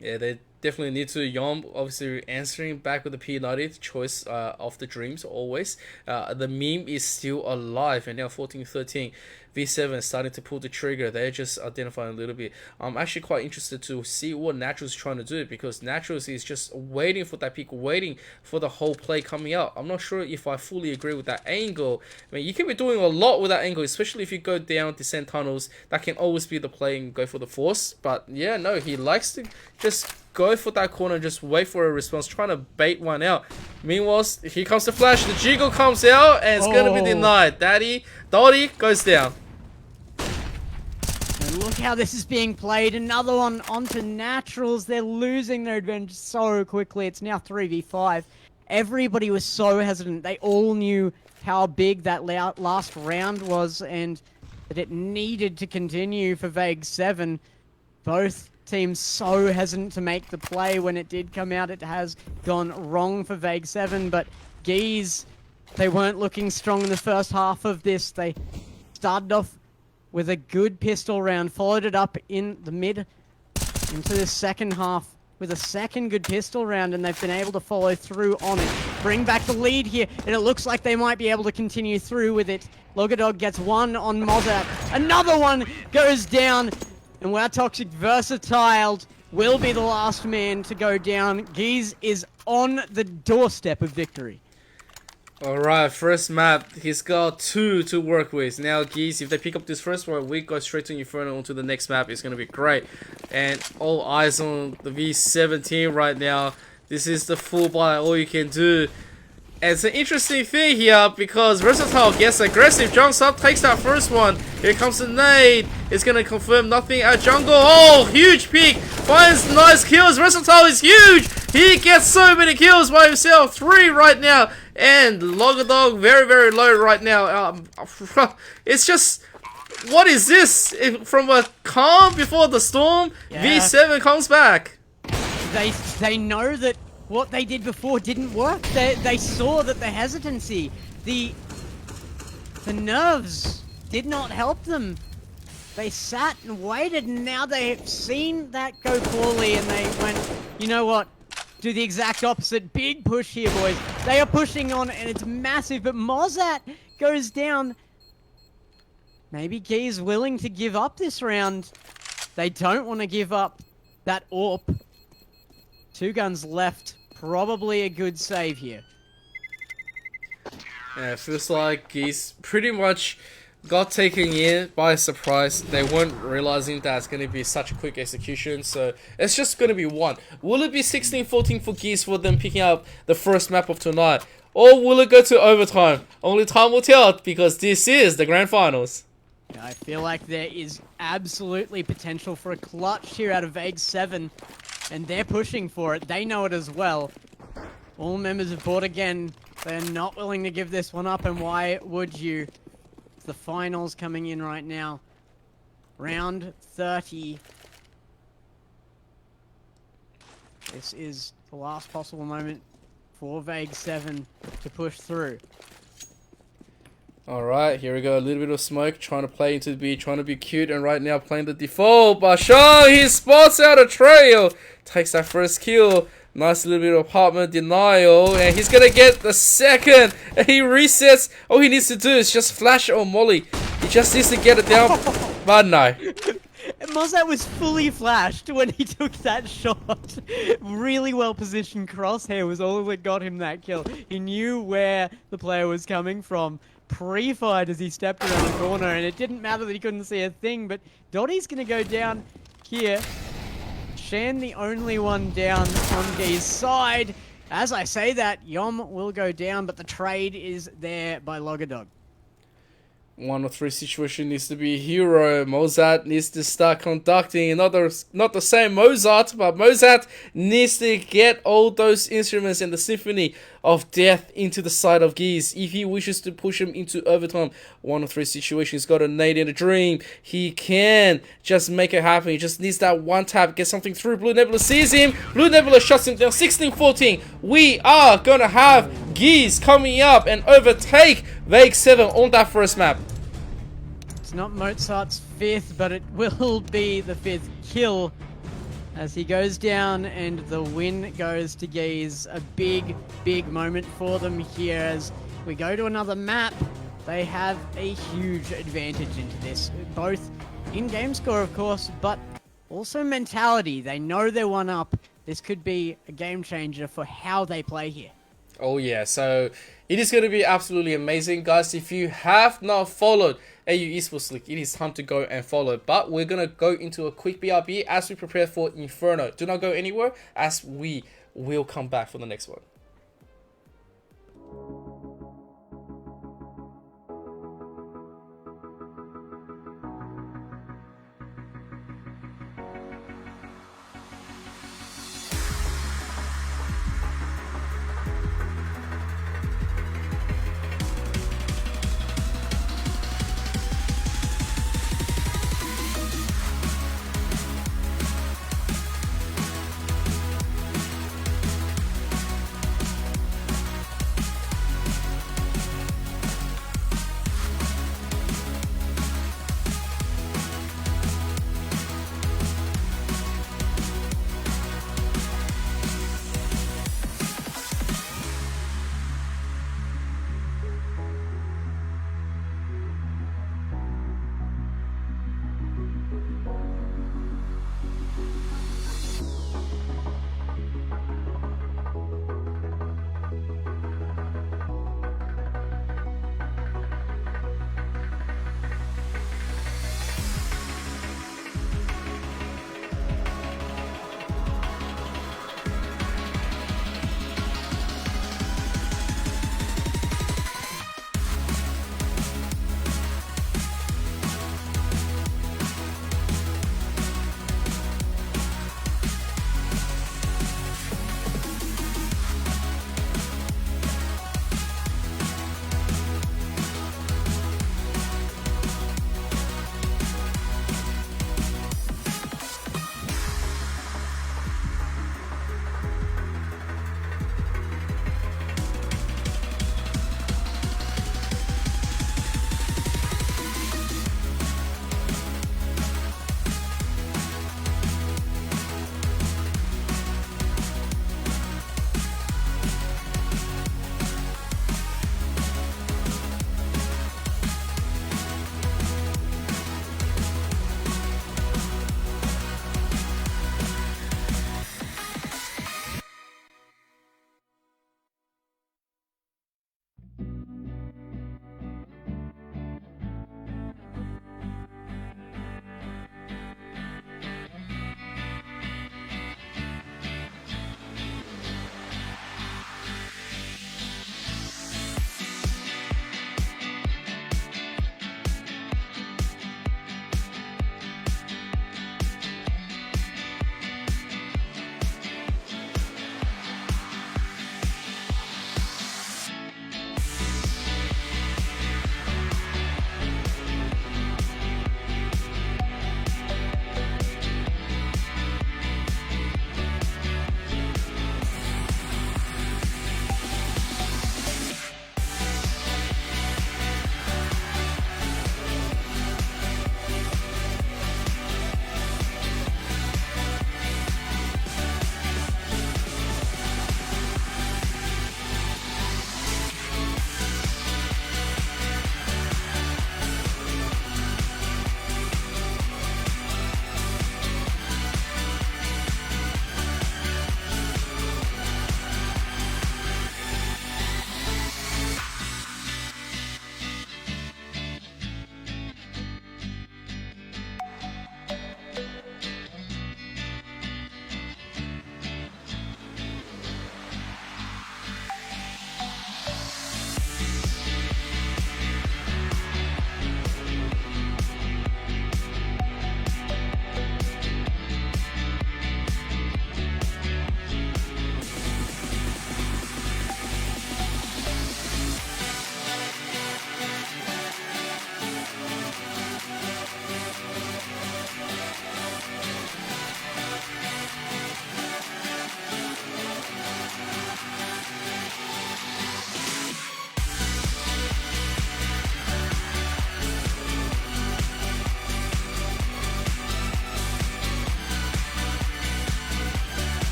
Speaker 1: Yeah, they definitely need to. Yom obviously answering back with the P90 choice of the dreams always. The meme is still alive, and now 14-13. V7 is starting to pull the trigger. They're just identifying a little bit. I'm actually quite interested to see what Naturals is trying to do, because Naturals is just waiting for that peak, waiting for the whole play coming out. I'm not sure if I fully agree with that angle. I mean, you can be doing a lot with that angle, especially if you go down, descend tunnels. That can always be the play and go for the force. But yeah, no, he likes to just go for that corner, just wait for a response, trying to bait one out. Meanwhile, here comes the flash. The jiggle comes out, and it's going to be denied. Dottie goes down.
Speaker 2: And look how this is being played. Another one onto Naturals. They're losing their advantage so quickly. It's now 3v5. Everybody was so hesitant. They all knew how big that last round was, and that it needed to continue for Vague 7. Both teams so hesitant to make the play. When it did come out, it has gone wrong for Vague 7, but Geese, they weren't looking strong in the first half of this. They started off with a good pistol round, followed it up in the mid into the second half with a second good pistol round, and they've been able to follow through on it. Bring back the lead here, and it looks like they might be able to continue through with it. Logadog gets one on Mozart. Another one goes down, and Wow Toxic Versatile will be the last man to go down. Geese is on the doorstep of victory.
Speaker 1: Alright, first map. He's got two to work with. Now, Geese, if they pick up this first one, we go straight to Inferno onto the next map. It's going to be great. And all eyes on the V17 right now. This is the full buy, all you can do. And it's an interesting thing here, because Versatile gets aggressive, jumps up, takes that first one. Here comes the nade. It's going to confirm nothing at jungle. Oh, huge peek. Finds nice kills. Versatile is huge. He gets so many kills by himself. 3 right now. And Logadog very, very low right now. It's just... What is this? From a calm before the storm, yeah. V7 comes back.
Speaker 2: They know that what they did before didn't work. They saw that the hesitancy, the nerves did not help them. They sat and waited, and now they've seen that go poorly, and they went, you know what? Do the exact opposite. Big push here, boys. They are pushing on, and it's massive, but Mozart goes down. Maybe Guy's willing to give up this round. They don't want to give up that AWP. 2 guns left. Probably a good save here.
Speaker 1: Yeah, it feels like he's pretty much got taken in by surprise. They weren't realizing that it's going to be such a quick execution, so it's just going to be one. Will it be 16-14 for Geese for them picking up the first map of tonight? Or will it go to overtime? Only time will tell, because this is the grand finals.
Speaker 2: I feel like there is absolutely potential for a clutch here out of Vague 7, and they're pushing for it. They know it as well. All members of board again, they're not willing to give this one up, and why would you? It's the finals coming in right now. Round 30. This is the last possible moment for Vague 7 to push through.
Speaker 1: Alright, here we go. A little bit of smoke, trying to play into the B, trying to be cute, and right now playing the default. Bashar, he spots out a trail. Takes that first kill. Nice little bit of apartment denial, and he's gonna get the second. And he resets. All he needs to do is just flash or molly. He just needs to get it down. But no.
Speaker 2: Mozart was fully flashed when he took that shot. Really well positioned crosshair was all that got him that kill. He knew where the player was coming from. Pre-fired as he stepped around the corner, and it didn't matter that he couldn't see a thing, but Dottie's gonna go down here. Shan the only one down on Gee's side. As I say that, Yom will go down, but the trade is there by Logadog.
Speaker 1: 1 or 3 situation needs to be a hero. Mozart needs to start conducting. Not the same Mozart, but Mozart needs to get all those instruments and the symphony of death into the side of Geese. If he wishes to push him into overtime, 1 or 3 situations, got a nade and a dream. He can just make it happen. He just needs that one tap, get something through. Blue Nebula sees him. Blue Nebula shuts him down. 16-14. We are going to have Geese coming up and overtake Vague 7 on that first map.
Speaker 2: It's not Mozart's 5th, but it will be the 5th kill as he goes down and the win goes to Geese. A big, big moment for them here as we go to another map. They have a huge advantage into this, both in-game score, of course, but also mentality. They know they're one up. This could be a game changer for how they play here.
Speaker 1: Oh yeah, so it is going to be absolutely amazing, guys. If you have not followed AU Esports League, it is time to go and follow. But we're going to go into a quick BRB as we prepare for Inferno. Do not go anywhere, as we will come back for the next one.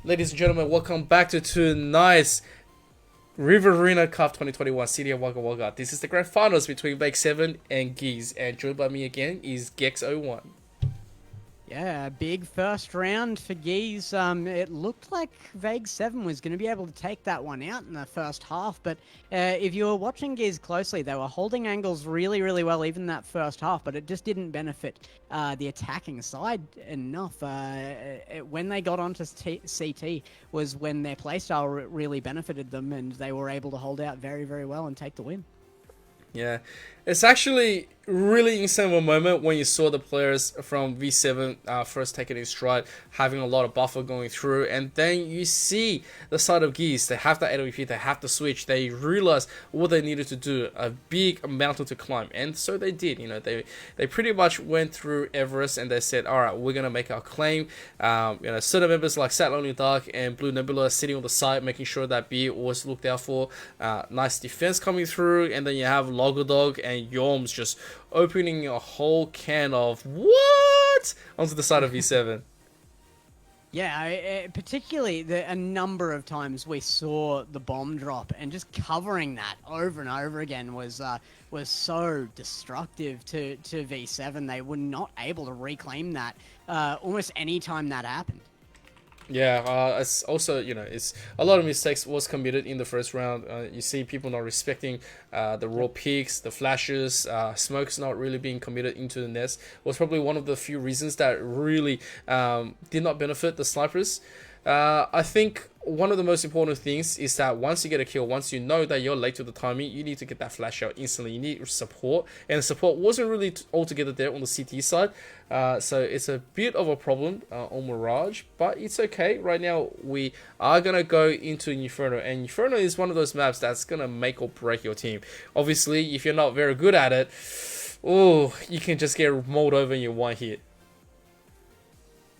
Speaker 1: Ladies and gentlemen, welcome back to tonight's Riverina Cup 2021 City of Wagga Wagga. This is the grand finals between Vague 7 and Geese, and joined by me again is Gex01.
Speaker 2: Yeah, big first round for Geese. It looked like Vague 7 was going to be able to take that one out in the first half, but if you were watching Geese closely, they were holding angles really, really well even that first half, but it just didn't benefit the attacking side enough. When they got onto CT was when their playstyle really benefited them, and they were able to hold out very, very well and take the win.
Speaker 1: Yeah, it's actually really insane of a moment when you saw the players from V7 first taking in stride, having a lot of buffer going through, and then you see the side of Geese. They have the AWP, they have the switch, they realize what they needed to do, a big mountain to climb, and so they did. You know, they pretty much went through Everest and they said, all right, we're gonna make our claim. Certain members like Sat Lonely Dark and Blue Nebula sitting on the side, making sure that B was looked out for. Nice defense coming through, and then you have Logodog and Yorms just opening a whole can of what onto the side of V7.
Speaker 2: Yeah, particularly a number of times we saw the bomb drop, and just covering that over and over again was so destructive to V7. They were not able to reclaim that almost any time that happened.
Speaker 1: Yeah, it's also, it's a lot of mistakes was committed in the first round. You see people not respecting the raw peaks, the flashes, smokes not really being committed into the nest was probably one of the few reasons that really did not benefit the snipers. I think one of the most important things is that once you get a kill, once you know that you're late to the timing, you need to get that flash out instantly. You need support, and the support wasn't really altogether there on the CT side. So it's a bit of a problem on Mirage, but it's okay. Right now, we are going to go into Inferno, and Inferno is one of those maps that's going to make or break your team. Obviously, if you're not very good at it, you can just get mauled over in your one hit.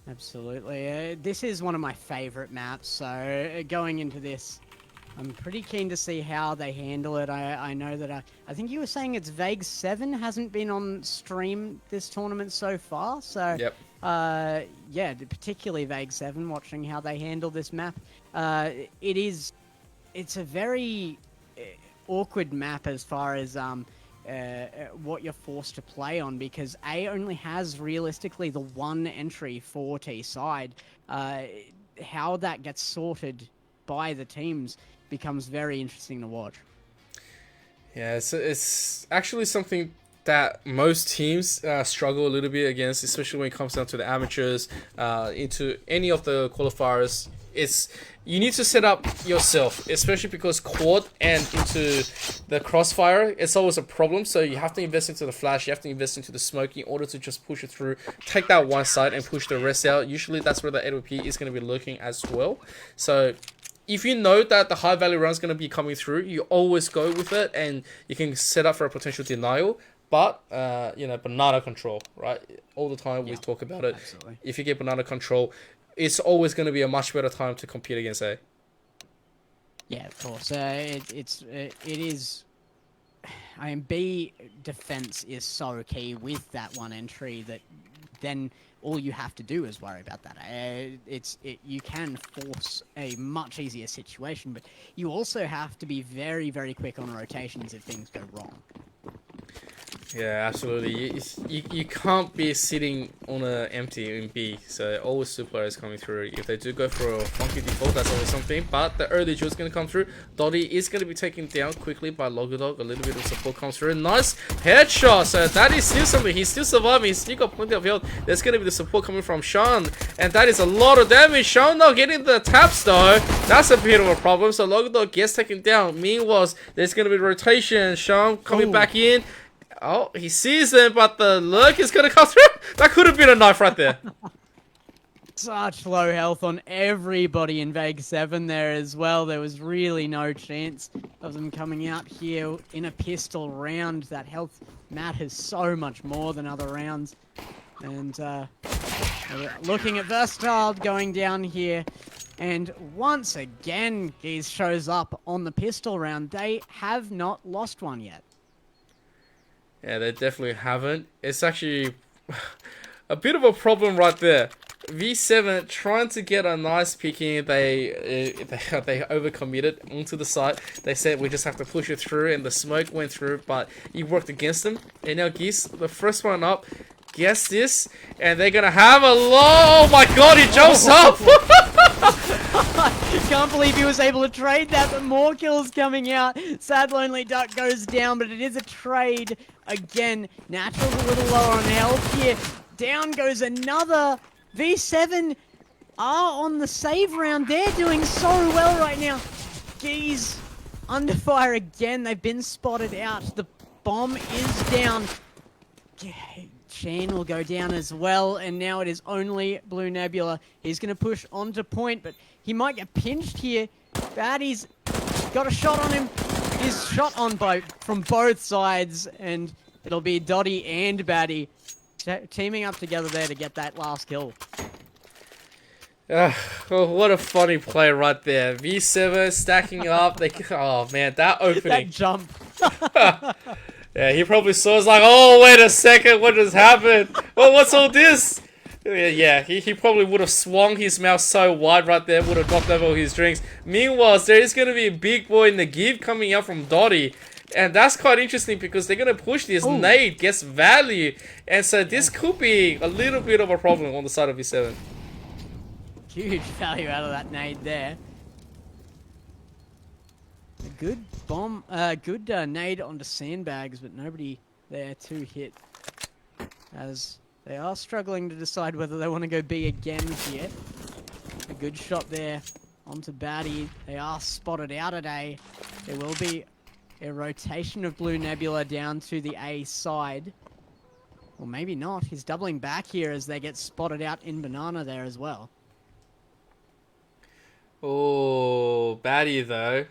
Speaker 2: Absolutely. This is one of my favorite maps, so going into this, I'm pretty keen to see how they handle it. I know that I think you were saying it's Vague 7 hasn't been on stream this tournament so far, so
Speaker 1: yep.
Speaker 2: Yeah, particularly Vague 7, watching how they handle this map. It's a very awkward map as far as what you're forced to play on, because A only has realistically the one entry for T side. How that gets sorted by the teams becomes very interesting to watch.
Speaker 1: Yeah, it's actually something that most teams struggle a little bit against, especially when it comes down to the amateurs, into any of the qualifiers. You need to set up yourself, especially because quad and into the crossfire, it's always a problem. So you have to invest into the flash, you have to invest into the smoke in order to just push it through, take that one side and push the rest out. Usually that's where the AWP is going to be lurking as well. So if you know that the high value run is going to be coming through, you always go with it, and you can set up for a potential denial. But, banana control, right? All the time we talk about it.
Speaker 2: Absolutely.
Speaker 1: If you get banana control, it's always going to be a much better time to compete against A.
Speaker 2: Yeah, of course. It is. I mean, B defense is so key with that one entry that then all you have to do is worry about that. You can force a much easier situation, but you also have to be very, very quick on rotations if things go wrong.
Speaker 1: Yeah, absolutely. You can't be sitting on an empty in B, so always two players coming through. If they do go for a funky default, that's always something, but the early jewel is going to come through. Dottie is going to be taken down quickly by Logodog. A little bit of support comes through. Nice headshot, so that is still something. He's still surviving. He's still got plenty of health. There's going to be the support coming from Sean, and that is a lot of damage. Sean not getting the taps though. That's a bit of a problem, so Logodog gets taken down. Meanwhile, there's going to be rotation. Sean coming back in. Oh, he sees them, but the lurk is going to come through. That could have been a knife right there.
Speaker 2: Such low health on everybody in Vague 7 there as well. There was really no chance of them coming out here in a pistol round. That health matters so much more than other rounds. And looking at Versatile going down here. And once again, Geese shows up on the pistol round. They have not lost one yet.
Speaker 1: Yeah, they definitely haven't. It's actually a bit of a problem right there. V7 trying to get a nice pick in. They overcommitted onto the side. They said we just have to push it through, and the smoke went through, but it worked against them. And now Geese, the first one up, guess this, and they're gonna have a low. Oh my god, he jumps up!
Speaker 2: Can't believe he was able to trade that, but more kills coming out. Sad Lonely Duck goes down, but it is a trade again. Natural's a little lower on health here. Down goes another. V7 are on the save round. They're doing so well right now. Geese under fire again. They've been spotted out. The bomb is down. Shane will go down as well, and now it is only Blue Nebula. He's going to push onto point, but he might get pinched here. Batty's got a shot on him. He's shot on from both sides, and it'll be Dotty and Batty teaming up together there to get that last kill.
Speaker 1: Oh, what a funny play right there. V7 stacking up. Oh man, that opening.
Speaker 2: That jump.
Speaker 1: Yeah, he probably saw. It's like, oh wait a second, what just happened? Well, what's all this? Yeah, he probably would have swung his mouth so wide right there, would have knocked over all his drinks. Meanwhile, there is going to be a big boy in the give coming out from Dotty. And that's quite interesting because they're going to push this.
Speaker 2: Ooh.
Speaker 1: Nade gets value. And so this could be a little bit of a problem on the side of V7.
Speaker 2: Huge value out of that nade there. A good bomb, good nade onto sandbags, but nobody there to hit. As they are struggling to decide whether they want to go B again here. A good shot there onto Batty. They are spotted out at A. There will be a rotation of Blue Nebula down to the A side. Or maybe not. He's doubling back here as they get spotted out in Banana there as well.
Speaker 1: Oh, Batty though.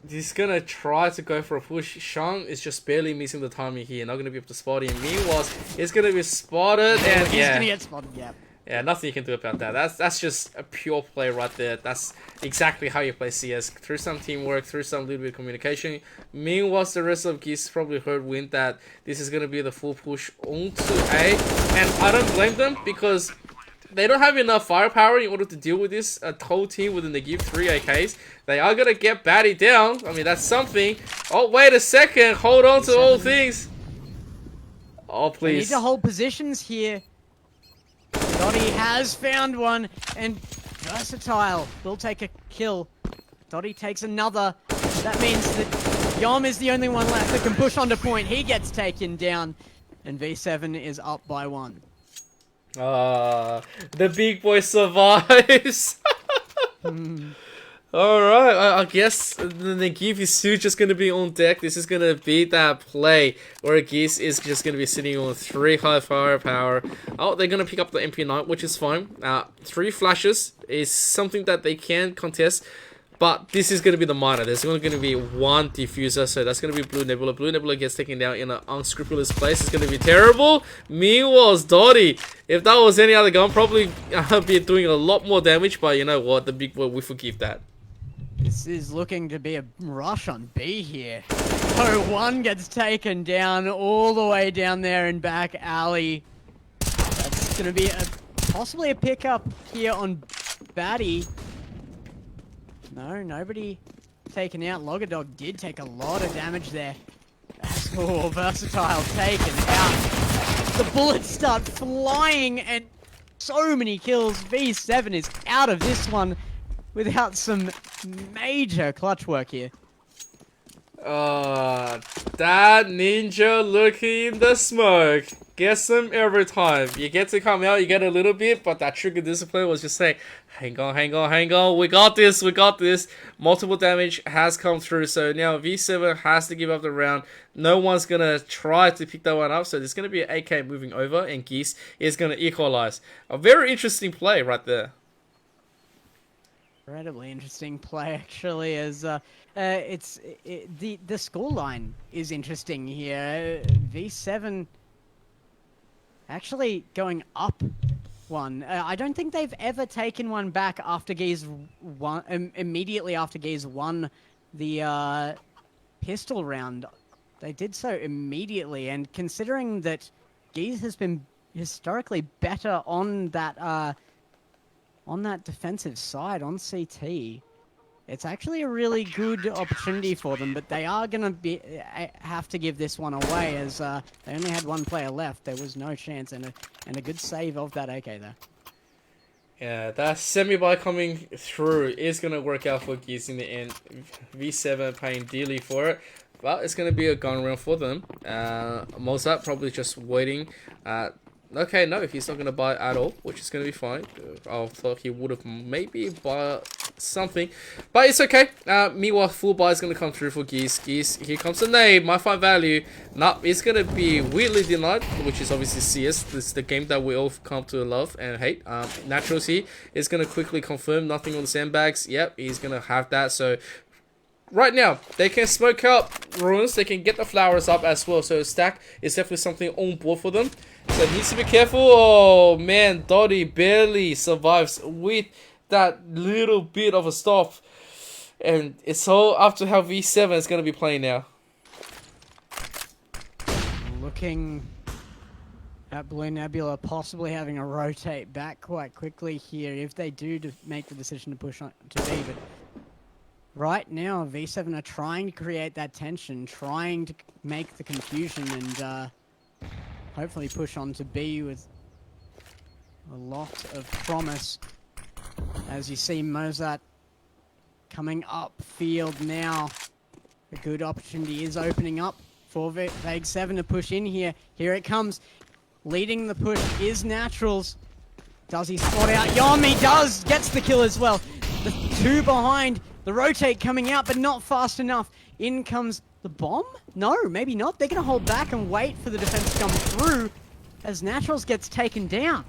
Speaker 1: He's gonna try to go for a push. Shang is just barely missing the timing here. Not gonna be able to spot him. Meanwhile, he's gonna be spotted, and
Speaker 2: he's gonna get spotted. Yeah.
Speaker 1: Yeah, nothing you can do about that. That's just a pure play right there. That's exactly how you play CS. Through some teamwork, through some little bit of communication. Meanwhile, the rest of Geese probably heard wind that this is gonna be the full push onto A, and I don't blame them because they don't have enough firepower in order to deal with this. A whole team within the give 3 AKs. They are going to get Batty down. I mean, that's something. Oh, wait a second. Hold on to all things. Oh, please.
Speaker 2: They need to hold positions here. Dotty has found one. And Versatile will take a kill. Dotty takes another. That means that Yom is the only one left that can push onto point. He gets taken down. And V7 is up by 1.
Speaker 1: The big boy survives. Alright, I guess the Geese is soon just going to be on deck. This is going to be that play where Geese is just going to be sitting on 3 high firepower. Oh, they're going to pick up the MP9, which is fine. 3 flashes is something that they can contest. But this is going to be the minor. There's only going to be 1 diffuser, so that's going to be Blue Nebula. Blue Nebula gets taken down in an unscrupulous place. It's going to be terrible. Meanwhile, Dotty, if that was any other gun, probably be doing a lot more damage. But you know what? The big boy, we forgive that.
Speaker 2: This is looking to be a rush on B here. So 1 gets taken down all the way down there in back alley. That's going to be possibly a pickup here on Batty. No, nobody taken out. Logadog did take a lot of damage there. Oh, Versatile taken out. The bullets start flying and so many kills. V7 is out of this one without some major clutch work here.
Speaker 1: That ninja looking in the smoke. Gets them every time. You get to come out, you get a little bit, but that trigger discipline was just saying, hang on, we got this. Multiple damage has come through, so now V7 has to give up the round. No one's gonna try to pick that one up, so there's gonna be an AK moving over, and Geese is gonna equalize. A very interesting play right there.
Speaker 2: Incredibly interesting play, actually, as the scoreline is interesting here. V7 actually going up 1. I don't think they've ever taken one back after Geese won, immediately after Geese won the pistol round. They did so immediately, and considering that Geese has been historically better on that on that defensive side, on CT, it's actually a really good opportunity for them, but they are going to have to give this one away as they only had one player left. There was no chance, and a good save of that AK there.
Speaker 1: Yeah, that semi-buy coming through is going to work out for Geese in the end. V7 paying dearly for it, but it's going to be a gun round for them. Mozart probably just waiting. Okay, no, he's not going to buy at all, which is going to be fine. I thought he would have maybe bought something, but it's okay. Meanwhile, full buy is going to come through for Geese. Geese, here comes the nade. My find value. Nah, it's going to be weirdly denied, which is obviously CS. This is the game that we all come to love and hate. Naturals here is going to quickly confirm nothing on the sandbags. Yep, he's going to have that. So right now, they can smoke up ruins. They can get the flowers up as well. So stack is definitely something on board for them. So he needs to be careful. Oh man, Dottie barely survives with that little bit of a stop. And it's all up to how V7 is going to be playing now.
Speaker 2: Looking at Blue Nebula possibly having a rotate back quite quickly here if they do make the decision to push on to B. But right now, V7 are trying to create that tension, trying to make the confusion and hopefully push on to B with a lot of promise. As you see Mozart coming up field now. A good opportunity is opening up for Vague 7 to push in here. Here it comes. Leading the push is Naturals. Does he spot out Yom? He does! Gets the kill as well. The two behind. The rotate coming out, but not fast enough. In comes the bomb? No, maybe not. They're going to hold back and wait for the defense to come through as Naturals gets taken down.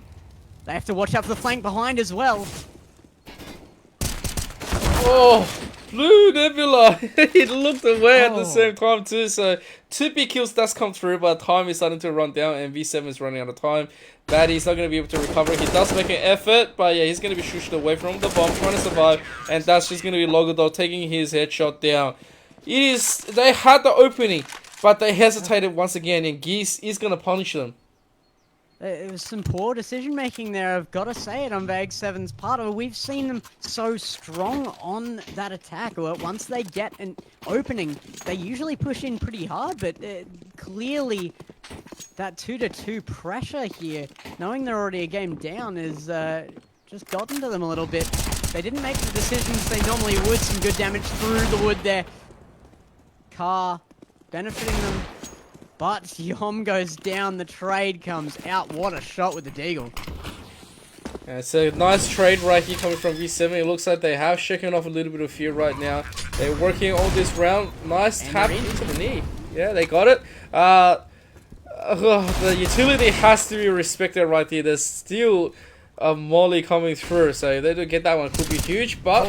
Speaker 2: They have to watch out for the flank behind as well.
Speaker 1: Oh, Blue Nebula! He looked away at the same time too, so 2 big kills does come through, but time is starting to run down and V7 is running out of time. Batty's not going to be able to recover. He does make an effort, but yeah, he's going to be shushed away from the bomb, trying to survive, and that's just going to be Logodog taking his headshot down. They had the opening, but they hesitated once again, and Geese is going to punish them.
Speaker 2: It was some poor decision making there, I've got to say it, on Vague 7's part. We've seen them so strong on that attack. Once they get an opening, they usually push in pretty hard, but clearly that 2-2 pressure here, knowing they're already a game down, is just gotten to them a little bit. They didn't make the decisions they normally would. Some good damage through the wood there. Car benefiting them. But Yom goes down, the trade comes out. What a shot with the deagle.
Speaker 1: Yeah, it's a nice trade right here coming from V7. It looks like they have shaken off a little bit of fear right now. They're working all this round. Nice tap into the knee. Yeah, they got it. The utility has to be respected right there. There's still a molly coming through, so if they don't get that one, it could be huge. But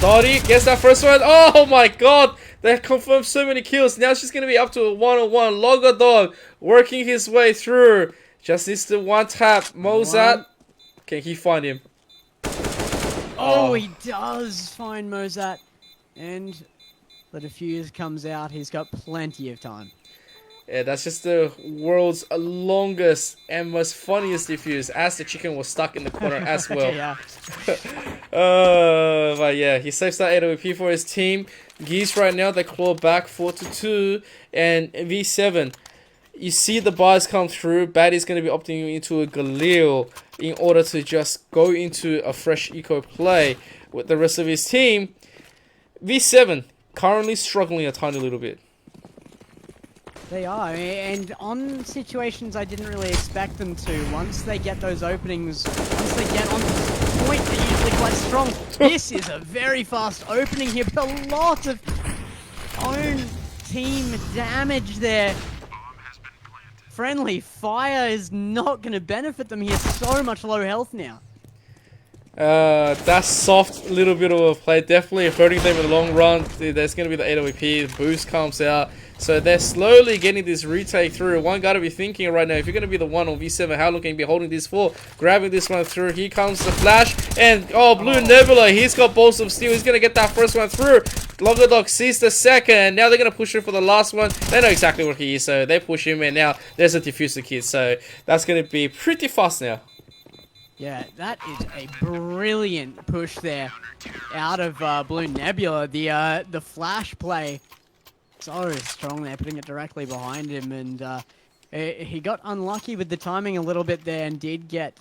Speaker 1: Dottie gets that first one. Oh my god, they confirmed so many kills. Now it's just gonna be up to a 1-on-1. Logodog working his way through. Just needs to one tap. Mozart, can he find him?
Speaker 2: Oh, he does find Mozart, and the defuse comes out. He's got plenty of time.
Speaker 1: Yeah, that's just the world's longest and most funniest defuse, as the chicken was stuck in the corner as well.
Speaker 2: Yeah.
Speaker 1: But yeah, he saves that AWP for his team. Geese right now, they claw back 4-2, and V7. You see the buys come through. Batty's going to be opting into a Galil in order to just go into a fresh eco play with the rest of his team. V7 currently struggling a tiny little bit.
Speaker 2: They are, and on situations I didn't really expect them to. Once they get those openings, once they get on the point, they're usually quite strong. This is a very fast opening here, but a lot of own team damage there. Friendly fire is not going to benefit them here. So much low health now.
Speaker 1: That soft little bit of a play definitely hurting them in the long run. There's going to be the AWP, the boost comes out. So they're slowly getting this retake through. One got to be thinking right now, if you're going to be the one on V7, how long can you be holding this for? Grabbing this one through. Here comes the flash. And, Blue Nebula, he's got balls of steel. He's going to get that first one through. Logodog sees the second. Now they're going to push him for the last one. They know exactly what he is, so they push him. And now there's a diffuser kit. So that's going to be pretty fast now.
Speaker 2: Yeah, that is a brilliant push there out of Blue Nebula. The flash play, so strong there, putting it directly behind him, and he got unlucky with the timing a little bit there and did get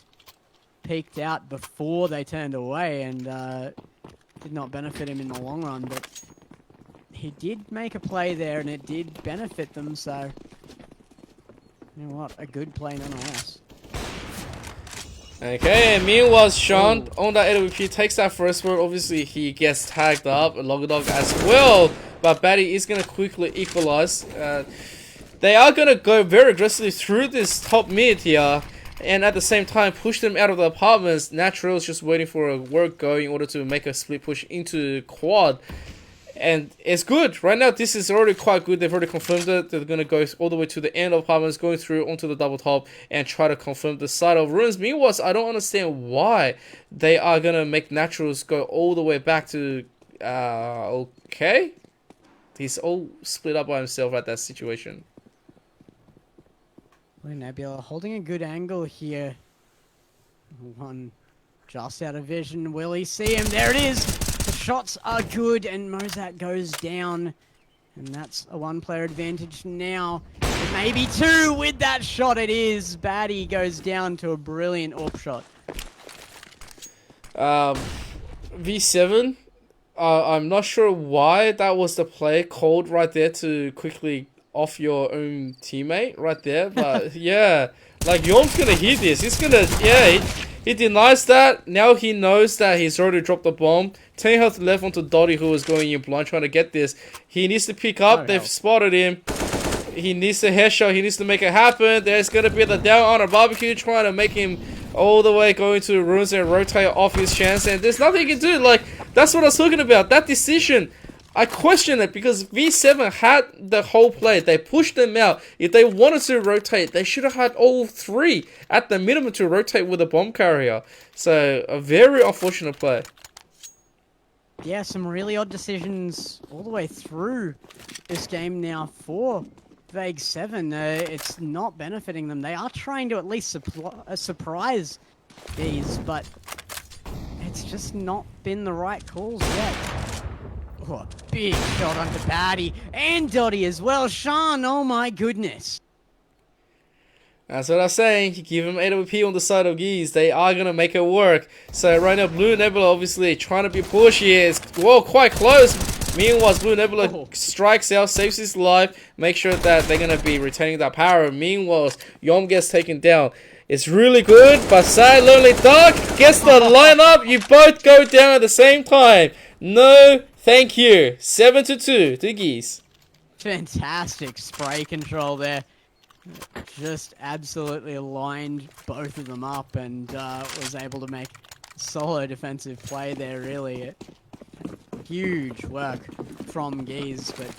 Speaker 2: peeked out before they turned away, and did not benefit him in the long run, but he did make a play there and it did benefit them, so you know what, a good play nonetheless.
Speaker 1: Okay, and meanwhile, Sean on that AWP takes that first word. Obviously, he gets tagged up, Logadog as well, but Batty is going to quickly equalize. They are going to go very aggressively through this top mid here, and at the same time push them out of the apartments. Natural is just waiting for a work go in order to make a split push into quad. And it's good. Right now, this is already quite good. They've already confirmed it. They're going to go all the way to the end of apartments, going through onto the double top and try to confirm the side of ruins. Meanwhile, I don't understand why they are going to make Naturals go all the way back to... okay? He's all split up by himself at that situation.
Speaker 2: Blue Nebula holding a good angle here. One just out of vision. Will he see him? There it is! The shots are good, and Mozart goes down. And that's a one-player advantage now. Maybe two with that shot. It is. Batty goes down to a brilliant AWP shot.
Speaker 1: V7. I'm not sure why that was the play called right there to quickly off your own teammate right there. But yeah, like Yom's gonna hear this. He's gonna, yeah, he denies that. Now he knows that he's already dropped the bomb. 10 health left onto Dottie, who was going in blind trying to get this. He needs to pick up. They've spotted him. He needs a headshot. He needs to make it happen. There's going to be the down on a barbecue trying to make him all the way going to ruins and rotate off his chance. And there's nothing he can do. Like, that's what I was talking about. That decision, I question it because V7 had the whole play. They pushed them out. If they wanted to rotate, they should have had all three at the minimum to rotate with a bomb carrier. So, a very unfortunate play.
Speaker 2: Yeah, some really odd decisions all the way through this game now for Vague 7. It's not benefiting them. They are trying to at least surprise these, but it's just not been the right calls yet. Oh, big shot onto Batty and Dottie as well. Sean, oh my goodness.
Speaker 1: That's what I'm saying. You give him AWP on the side of Geese. They are going to make it work. So right now, Blue Nebula obviously trying to be pushy. It's, well, quite close. Meanwhile, Blue Nebula strikes out, saves his life, make sure that they're going to be retaining that power. Meanwhile, Yom gets taken down. It's really good, but Side Lonely Dog gets the lineup. You both go down at the same time. No, thank you. 7-2 to Geese.
Speaker 2: Fantastic spray control there. Just absolutely aligned both of them up and was able to make a solo defensive play there, really. Huge work from Geese, but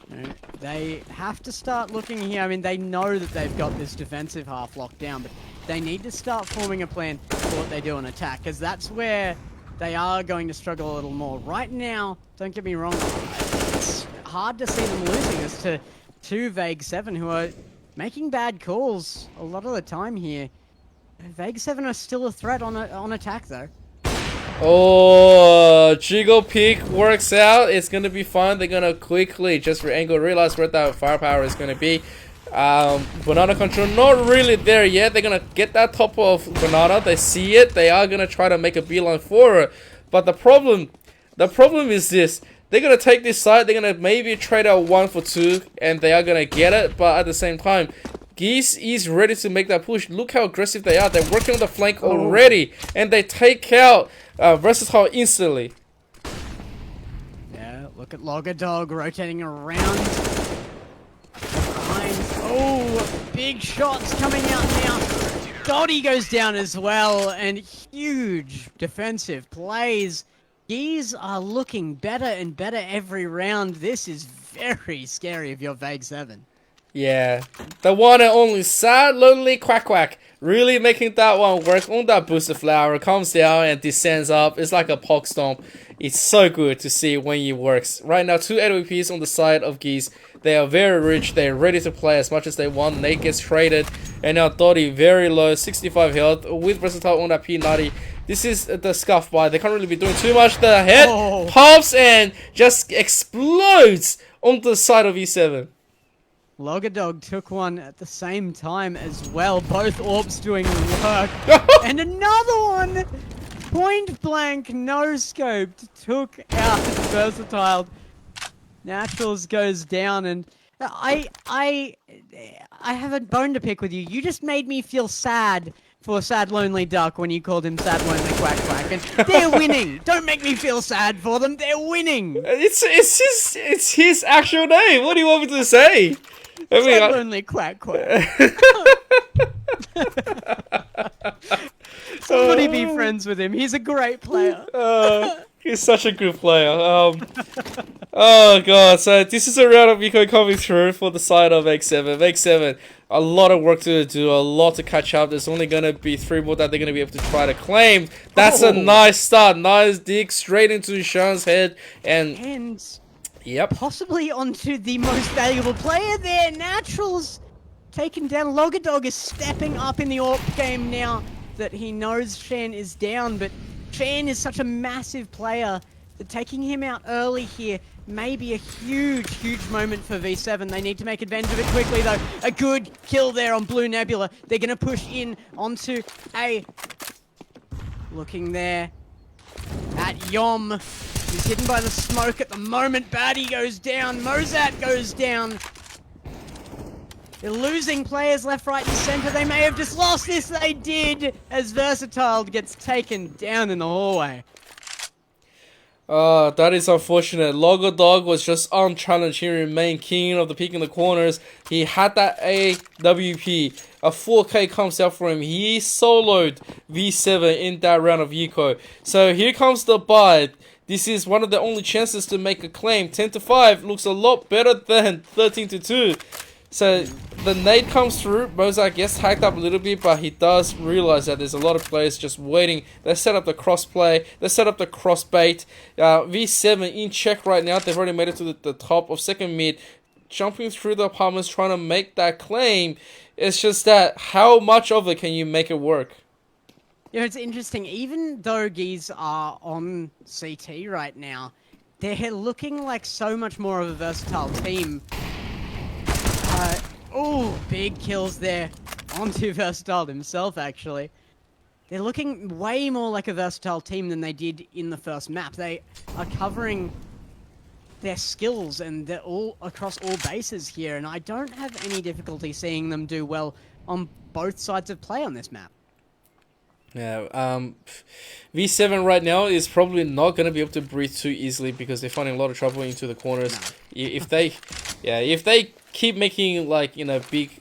Speaker 2: you know, they have to start looking here. I mean, they know that they've got this defensive half locked down, but they need to start forming a plan for what they do on attack, because that's where they are going to struggle a little more. Right now, don't get me wrong, it's hard to see them losing this to Vague 7, who are making bad calls a lot of the time here. Vague 7 are still a threat on attack, though.
Speaker 1: Oh, Jiggle Peak works out. It's going to be fun. They're going to quickly just realize where that firepower is going to be. Banana control, not really there yet. They're going to get that top of Banana. They see it. They are going to try to make a beeline for it. But the problem is this. They're going to take this side. They're going to maybe trade out 1 for 2. And they are going to get it. But at the same time, Geese is ready to make that push. Look how aggressive they are. They're working on the flank already. And they take out Versatile instantly.
Speaker 2: Yeah, look at Logadog rotating around. Behind. Oh, big shots coming out now. Dottie goes down as well. And huge defensive plays. Geese are looking better and better every round. This is very scary if you're Vague 7.
Speaker 1: Yeah, the one and only Sad Lonely Quack Quack really making that one work on that booster flower. Comes down and descends up. It's like a pog stomp. It's so good to see when it works. Right now, 2 AWPs on the side of Geese. They are very rich. They're ready to play as much as they want. Nate gets traded. And now Dottie, very low, 65 health with Versatile on that P90. This is the scuff by. They can't really be doing too much. The head pops and just explodes onto the side of E7.
Speaker 2: Logadog took one at the same time as well. Both orbs doing work. And another one! Point blank, no scoped, took out Versatile. Naturals goes down, and I have a bone to pick with you. You just made me feel sad for Sad Lonely Duck when you called him Sad Lonely Quack Quack, and they're winning. Don't make me feel sad for them. They're winning.
Speaker 1: It's his actual name. What do you want me to say?
Speaker 2: Sad Lonely Quack Quack. Somebody be friends with him. He's a great player.
Speaker 1: He's such a good player. Oh god, so this is a round of Eco coming through for the side of X7. X7, a lot of work to do, a lot to catch up. There's only going to be 3 more that they're going to be able to try to claim. That's a nice start. Nice dig straight into Sean's head. And yep.
Speaker 2: Possibly onto the most valuable player there. Naturals taken down. Logadog is stepping up in the AWP game now that he knows Shan is down, but Shan is such a massive player that taking him out early here may be a huge, huge moment for V7. They need to make advantage of it quickly, though. A good kill there on Blue Nebula. They're going to push in onto A. Looking there at Yom. He's hidden by the smoke at the moment. Batty goes down. Mozat goes down. They're losing players left, right, and center. They may have just lost this. They did, as Versatile gets taken down in the hallway.
Speaker 1: That is unfortunate. Logodog was just unchallenged. He remained king of the peak in the corners. He had that AWP. A 4K comes out for him. He soloed V7 in that round of Eco. So here comes the bite. This is one of the only chances to make a claim. 10-5 looks a lot better than 13-2. So the nade comes through. Mozart gets hacked up a little bit, but he does realize that there's a lot of players just waiting. They set up the cross play. They set up the cross bait. V7 in check right now. They've already made it to the top of second mid. Jumping through the apartments, trying to make that claim. It's just that how much of it can you make it work?
Speaker 2: You know, it's interesting. Even though Geese are on CT right now, they're looking like so much more of a versatile team. Oh, big kills there onto Versatile himself, actually. They're looking way more like a versatile team than they did in the first map. They are covering their skills, and they're all across all bases here, and I don't have any difficulty seeing them do well on both sides of play on this map.
Speaker 1: Yeah, V7 right now is probably not going to be able to breathe too easily because they're finding a lot of trouble into the corners. No. If they keep making, like, you know, big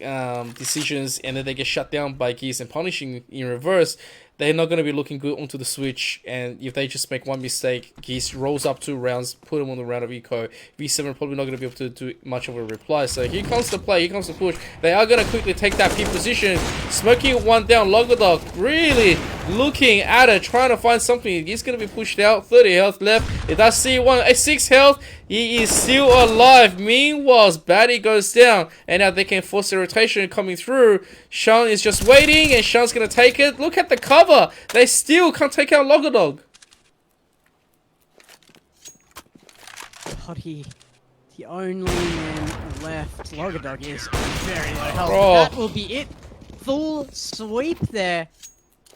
Speaker 1: decisions and then they get shut down by Geese and punishing in reverse, they're not going to be looking good onto the switch. And if they just make one mistake, Geese rolls up 2 rounds, put them on the round of Eco. V7 probably not going to be able to do much of a reply. So here comes the play, here comes the push. They are going to quickly take that P position. Smoking one down, Logodog really looking at it, trying to find something. He's going to be pushed out, 30 health left. It does see 6 health. He is still alive. Meanwhile, Batty goes down, and now they can force the rotation coming through. Sean is just waiting, and Sean's going to take it. Look at the cover. They still can't take out Logodog.
Speaker 2: Potty, the only man left. Logodog is very low health.
Speaker 1: Oh.
Speaker 2: That will be it. Full sweep there.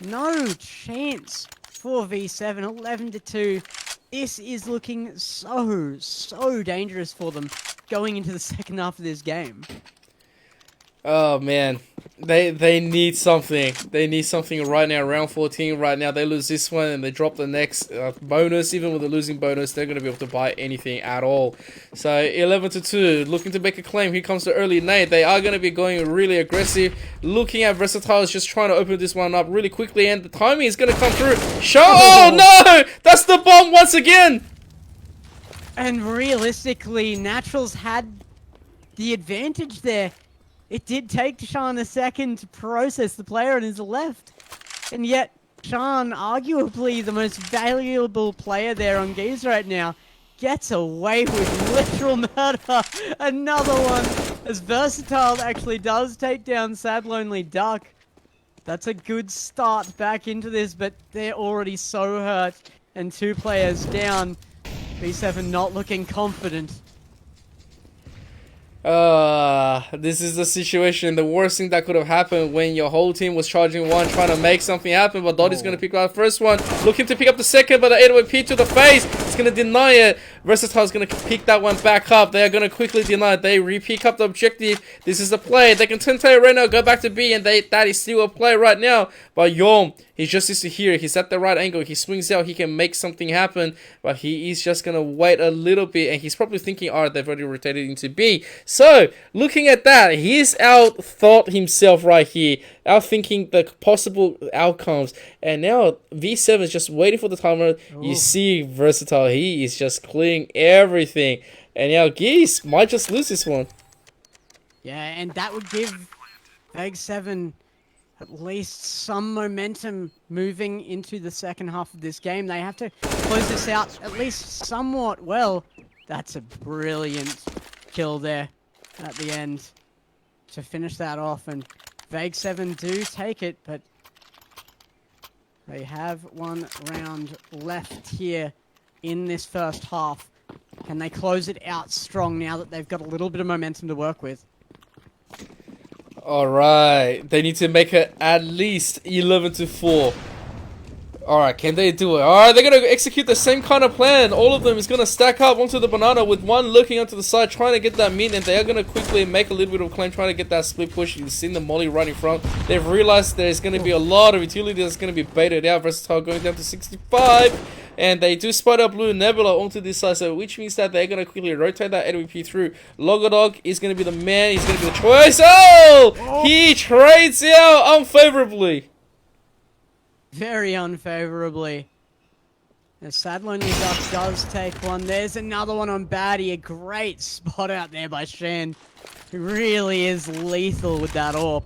Speaker 2: No chance for V7. 11-2. This is looking so dangerous for them going into the second half of this game.
Speaker 1: Oh man, they need something. They need something right now. Round 14 right now. They lose this one and they drop the next bonus. Even with the losing bonus, they're going to be able to buy anything at all. So 11-2, looking to make a claim. Here comes the early nade. They are going to be going really aggressive. Looking at Versatile is just trying to open this one up really quickly, and the timing is going to come through. Oh no! That's the bomb once again. And
Speaker 2: realistically, Naturals had the advantage there. It did take Sean a second to process the player on his left. And yet, Sean, arguably the most valuable player there on Geese right now, gets away with literal murder. Another one, as Versatile actually does take down Sad Lonely Duck. That's a good start back into this, but they're already so hurt. And 2 players down. V7 not looking confident.
Speaker 1: This is the situation, the worst thing that could have happened when your whole team was charging one, trying to make something happen, but Dottie's going to pick up the first one, looking to pick up the second, but the AWP to the face, it's going to deny it. Versatile's going to pick that one back up. They are going to quickly deny it. They re-pick up the objective. This is the play. They can turn it right now, go back to B, and that is still a play right now. But Yom, he just is here. He's at the right angle. He swings out. He can make something happen, but he is just going to wait a little bit, and he's probably thinking, alright, they've already rotated into B. So, looking at that, he's out-thought himself right here, out-thinking the possible outcomes, and now V7 is just waiting for the timer. Ooh. You see Versatile, he is just clearing everything, and now Geese might just lose this one.
Speaker 2: Yeah, and that would give Veg7 at least some momentum moving into the second half of this game. They have to close this out at least somewhat well. That's a brilliant kill there at the end to finish that off, and Veg7 do take it, but they have 1 round left here in this first half. Can they close it out strong now that they've got a little bit of momentum to work with?
Speaker 1: Alright, they need to make it at least 11-4. Alright, can they do it? Alright, they're going to execute the same kind of plan. All of them is going to stack up onto the banana with one looking onto the side, trying to get that mid, and they are going to quickly make a little bit of a claim, trying to get that split push. You've seen the molly right in front. They've realized there's going to be a lot of utility that's going to be baited out. Versatile going down to 65. And they do spot up Blue Nebula onto this side, so which means that they're going to quickly rotate that AWP through. Logodog is going to be the man. He's going to be the choice. Oh! He trades out unfavorably.
Speaker 2: Very unfavorably. The Sad Lonely Duck does take one. There's another one on Batty. A great spot out there by Shan, who really is lethal with that AWP.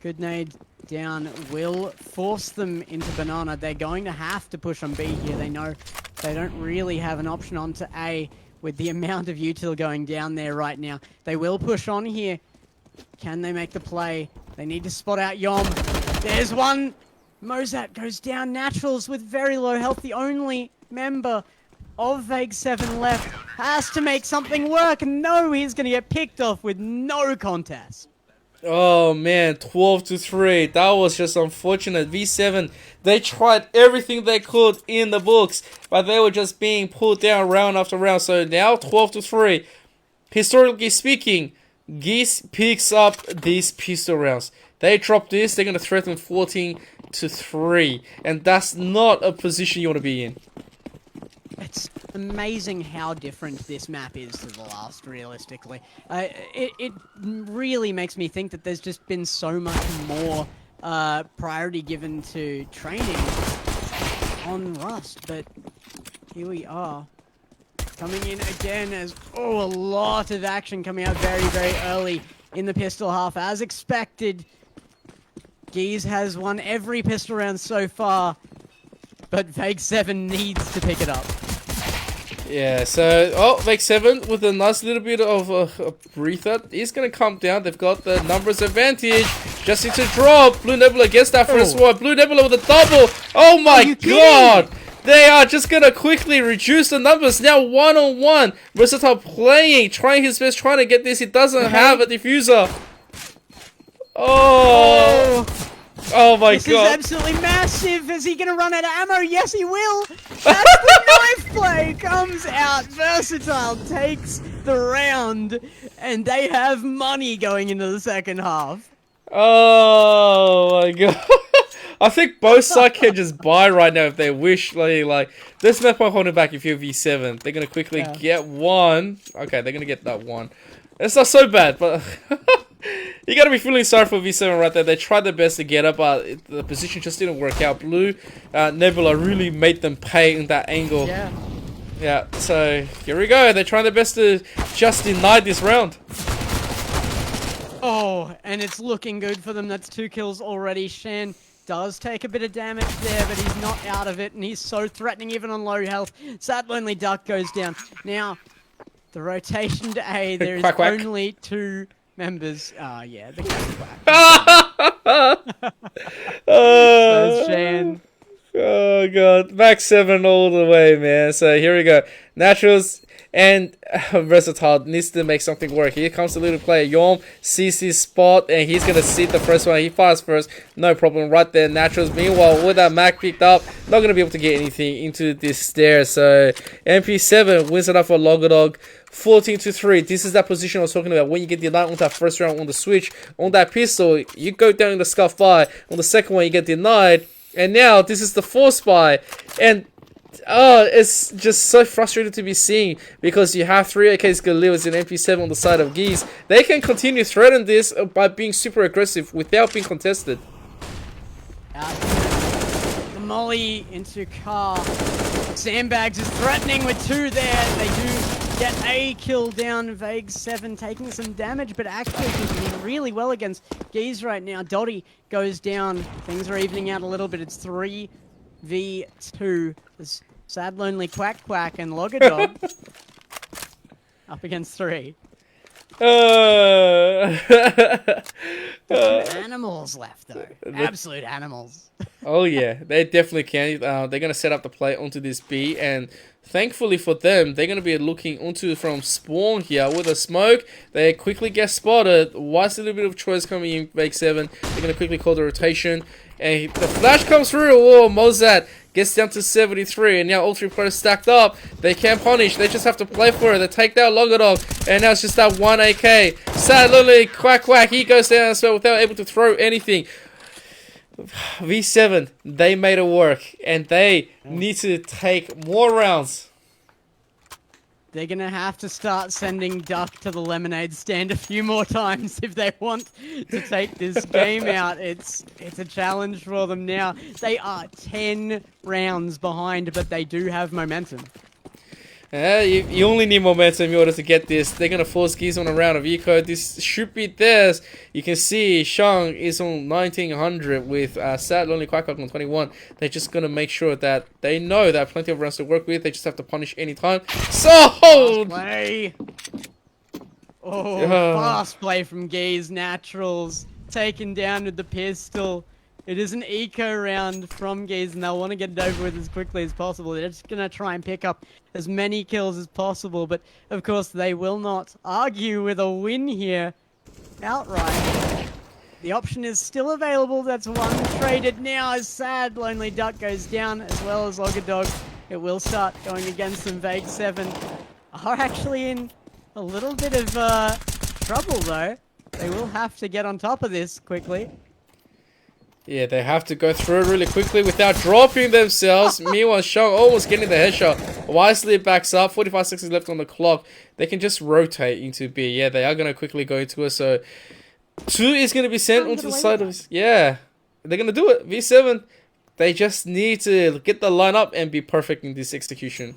Speaker 2: Good nade down will force them into Banana. They're going to have to push on B here. They know they don't really have an option onto A with the amount of util going down there right now. They will push on here. Can they make the play? They need to spot out Yom. There's one. Mozat goes down. Naturals with very low health. The only member of Vague 7 left has to make something work. No, he's going to get picked off with no contest.
Speaker 1: Oh man, 12-3. That was just unfortunate. V7, they tried everything they could in the books, but they were just being pulled down round after round. So now 12-3. Historically speaking, Geese picks up these pistol rounds. They drop this, they're gonna threaten 14-3, and that's not a position you want to be in.
Speaker 2: It's amazing how different this map is to the last, realistically. It really makes me think that there's just been so much more priority given to training on Rust, but here we are. Coming in again as, a lot of action coming out very, very early in the pistol half, as expected. Geese has won every pistol round so far, but Vague 7 needs to pick it up.
Speaker 1: Yeah, so, Vague 7 with a nice little bit of a breather is going to come down. They've got the numbers advantage. Just need to drop. Blue Nebula gets that first one. Blue Nebula with a double. Oh my god! They are just going to quickly reduce the numbers. Now 1-on-1. Versatile playing, trying his best, trying to get this. He doesn't have a diffuser. Oh my god.
Speaker 2: This is absolutely massive. Is he going to run out of ammo? Yes, he will. That's the knife play. Comes out. Versatile takes the round. And they have money going into the second half.
Speaker 1: Oh my god. I think both sides can just buy right now if they wish. Like this map might hold it back if you're V7. They're going to quickly get one. Okay, they're going to get that one. It's not so bad, but... You gotta be feeling sorry for V7 right there. They tried their best to get up, but the position just didn't work out. Blue Nebula really made them pay in that angle. Yeah, so here we go. They're trying their best to just deny this round.
Speaker 2: Oh, and it's looking good for them. That's 2 kills already. Shan does take a bit of damage there, but he's not out of it, and he's so threatening even on low health. Sad Lonely Duck goes down. Now, the rotation to A, there is
Speaker 1: Quack, quack.
Speaker 2: only 2 members. Ah, yeah, the quack. So Shan.
Speaker 1: Oh god, max 7 all the way, man. So here we go. Naturals and Versatile needs to make something work. Here comes the little player. Yorm sees his spot and he's gonna see the first one. He fires first, no problem right there. Naturals, meanwhile, with that Mac picked up, not gonna be able to get anything into this stair. So MP7 wins it up for Logadog. 14-3. This is that position I was talking about. When you get denied on that first round on the switch, on that pistol, you go down in the scuff by. On the second one, you get denied. And now this is the 4th spy, and it's just so frustrating to be seeing because you have 3 AKs Galeos and MP7 on the side of Geese. They can continue threaten this by being super aggressive without being contested.
Speaker 2: The molly into car. Sandbags is threatening with 2 there. They do get a kill down. Vague 7 taking some damage, but actually doing really well against Geese right now. Dotty goes down. Things are evening out a little bit. It's 3v2. There's Sad Lonely Quack Quack and Logadog up against 3. Animals left though. Absolute animals.
Speaker 1: Oh yeah, they definitely can. They're gonna set up the play onto this B, and thankfully for them, they're gonna be looking onto from spawn here with a smoke. They quickly get spotted. What's a little bit of choice coming in? Vague 7. They're gonna quickly call the rotation, and the flash comes through. Oh, Mozart gets down to 73, and now all 3 players stacked up. They can't punish. They just have to play for it. They take down Logadog, and now it's just that 1 AK. Sad Lily Quack Quack. He goes down as well without able to throw anything. V7, they made it work, and they need to take more rounds.
Speaker 2: They're gonna have to start sending Duck to the lemonade stand a few more times if they want to take this game out. It's a challenge for them now. They are 10 rounds behind, but they do have momentum.
Speaker 1: You only need momentum in order to get this. They're going to force Geese on a round of eco. This should be theirs. You can see Shang is on 1900 with Sad Lonely Quack on 21. They're just going to make sure that they know that plenty of rounds to work with. They just have to punish anytime. Sold!
Speaker 2: Play. Fast play from Geese. Naturals taken down with the pistol. It is an eco round from Geese, and they'll want to get it over with as quickly as possible. They're just going to try and pick up as many kills as possible, but of course they will not argue with a win here outright. The option is still available. That's 1 traded now as Sad Lonely Duck goes down, as well as Logadog. It will start going against them. Vague 7 are actually in a little bit of trouble, though. They will have to get on top of this quickly.
Speaker 1: Yeah, they have to go through it really quickly without dropping themselves. Meanwhile, Shang almost getting the headshot. Wisely backs up. 45 seconds left on the clock. They can just rotate into B. Yeah, they are going to quickly go into it. So 2 is going to be sent onto the side of... Yeah, they're going to do it. V7, they just need to get the line up and be perfect in this execution.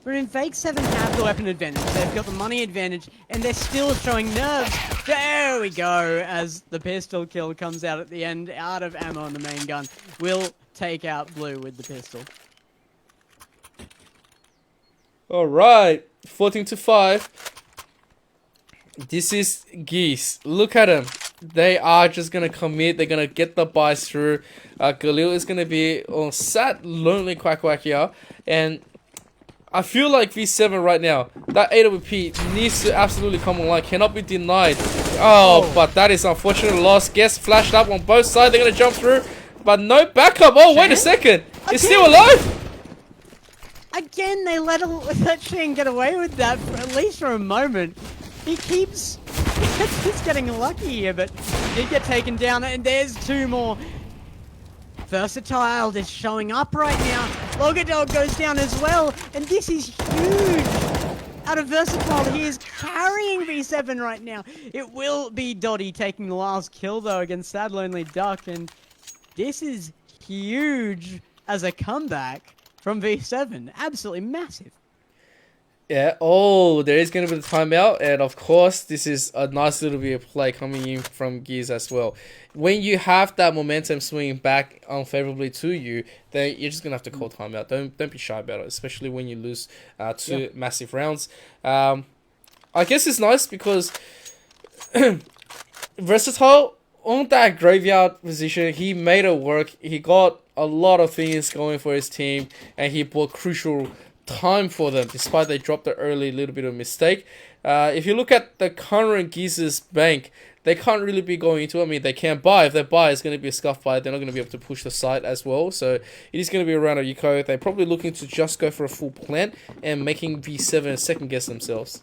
Speaker 2: But in Vague 7 have the weapon advantage, they've got the money advantage, and they're still showing nerves. There we go, as the pistol kill comes out at the end, out of ammo on the main gun. Will take out Blue with the pistol.
Speaker 1: Alright, 14-5. This is Geese. Look at them. They are just going to commit. They're going to get the buys through. Galil is going to be on Sad Lonely Quack Quack here, and I feel like V7 right now, that AWP needs to absolutely come online, cannot be denied. Oh, but that is unfortunate loss. Gets flashed up on both sides. They're going to jump through, but no backup. Oh, wait a second. He's still alive.
Speaker 2: Again, they let Shane get away with that, for at least for a moment. He keeps he's getting lucky here, but he did get taken down, and there's 2 more. Versatile is showing up right now. Logadog goes down as well, and this is huge. Out of Versatile, he is carrying V7 right now. It will be Dotty taking the last kill, though, against Sad Lonely Duck, and this is huge as a comeback from V7. Absolutely massive.
Speaker 1: Yeah. Oh, there is going to be the timeout, and of course, this is a nice little bit of play coming in from Gears as well. When you have that momentum swinging back unfavorably to you, then you're just gonna have to call timeout. Don't be shy about it, especially when you lose two massive rounds. I guess it's nice because Versatile on that graveyard position, he made it work. He got a lot of things going for his team, and he bought crucial time for them, despite they dropped the early little bit of mistake. If you look at the current Geezer's bank, they can't really be going into it. I mean, they can buy. If they buy, it's going to be a scuff buy. They're not going to be able to push the site as well. So it is going to be a round of Eco. They're probably looking to just go for a full plant and making V7 second guess themselves.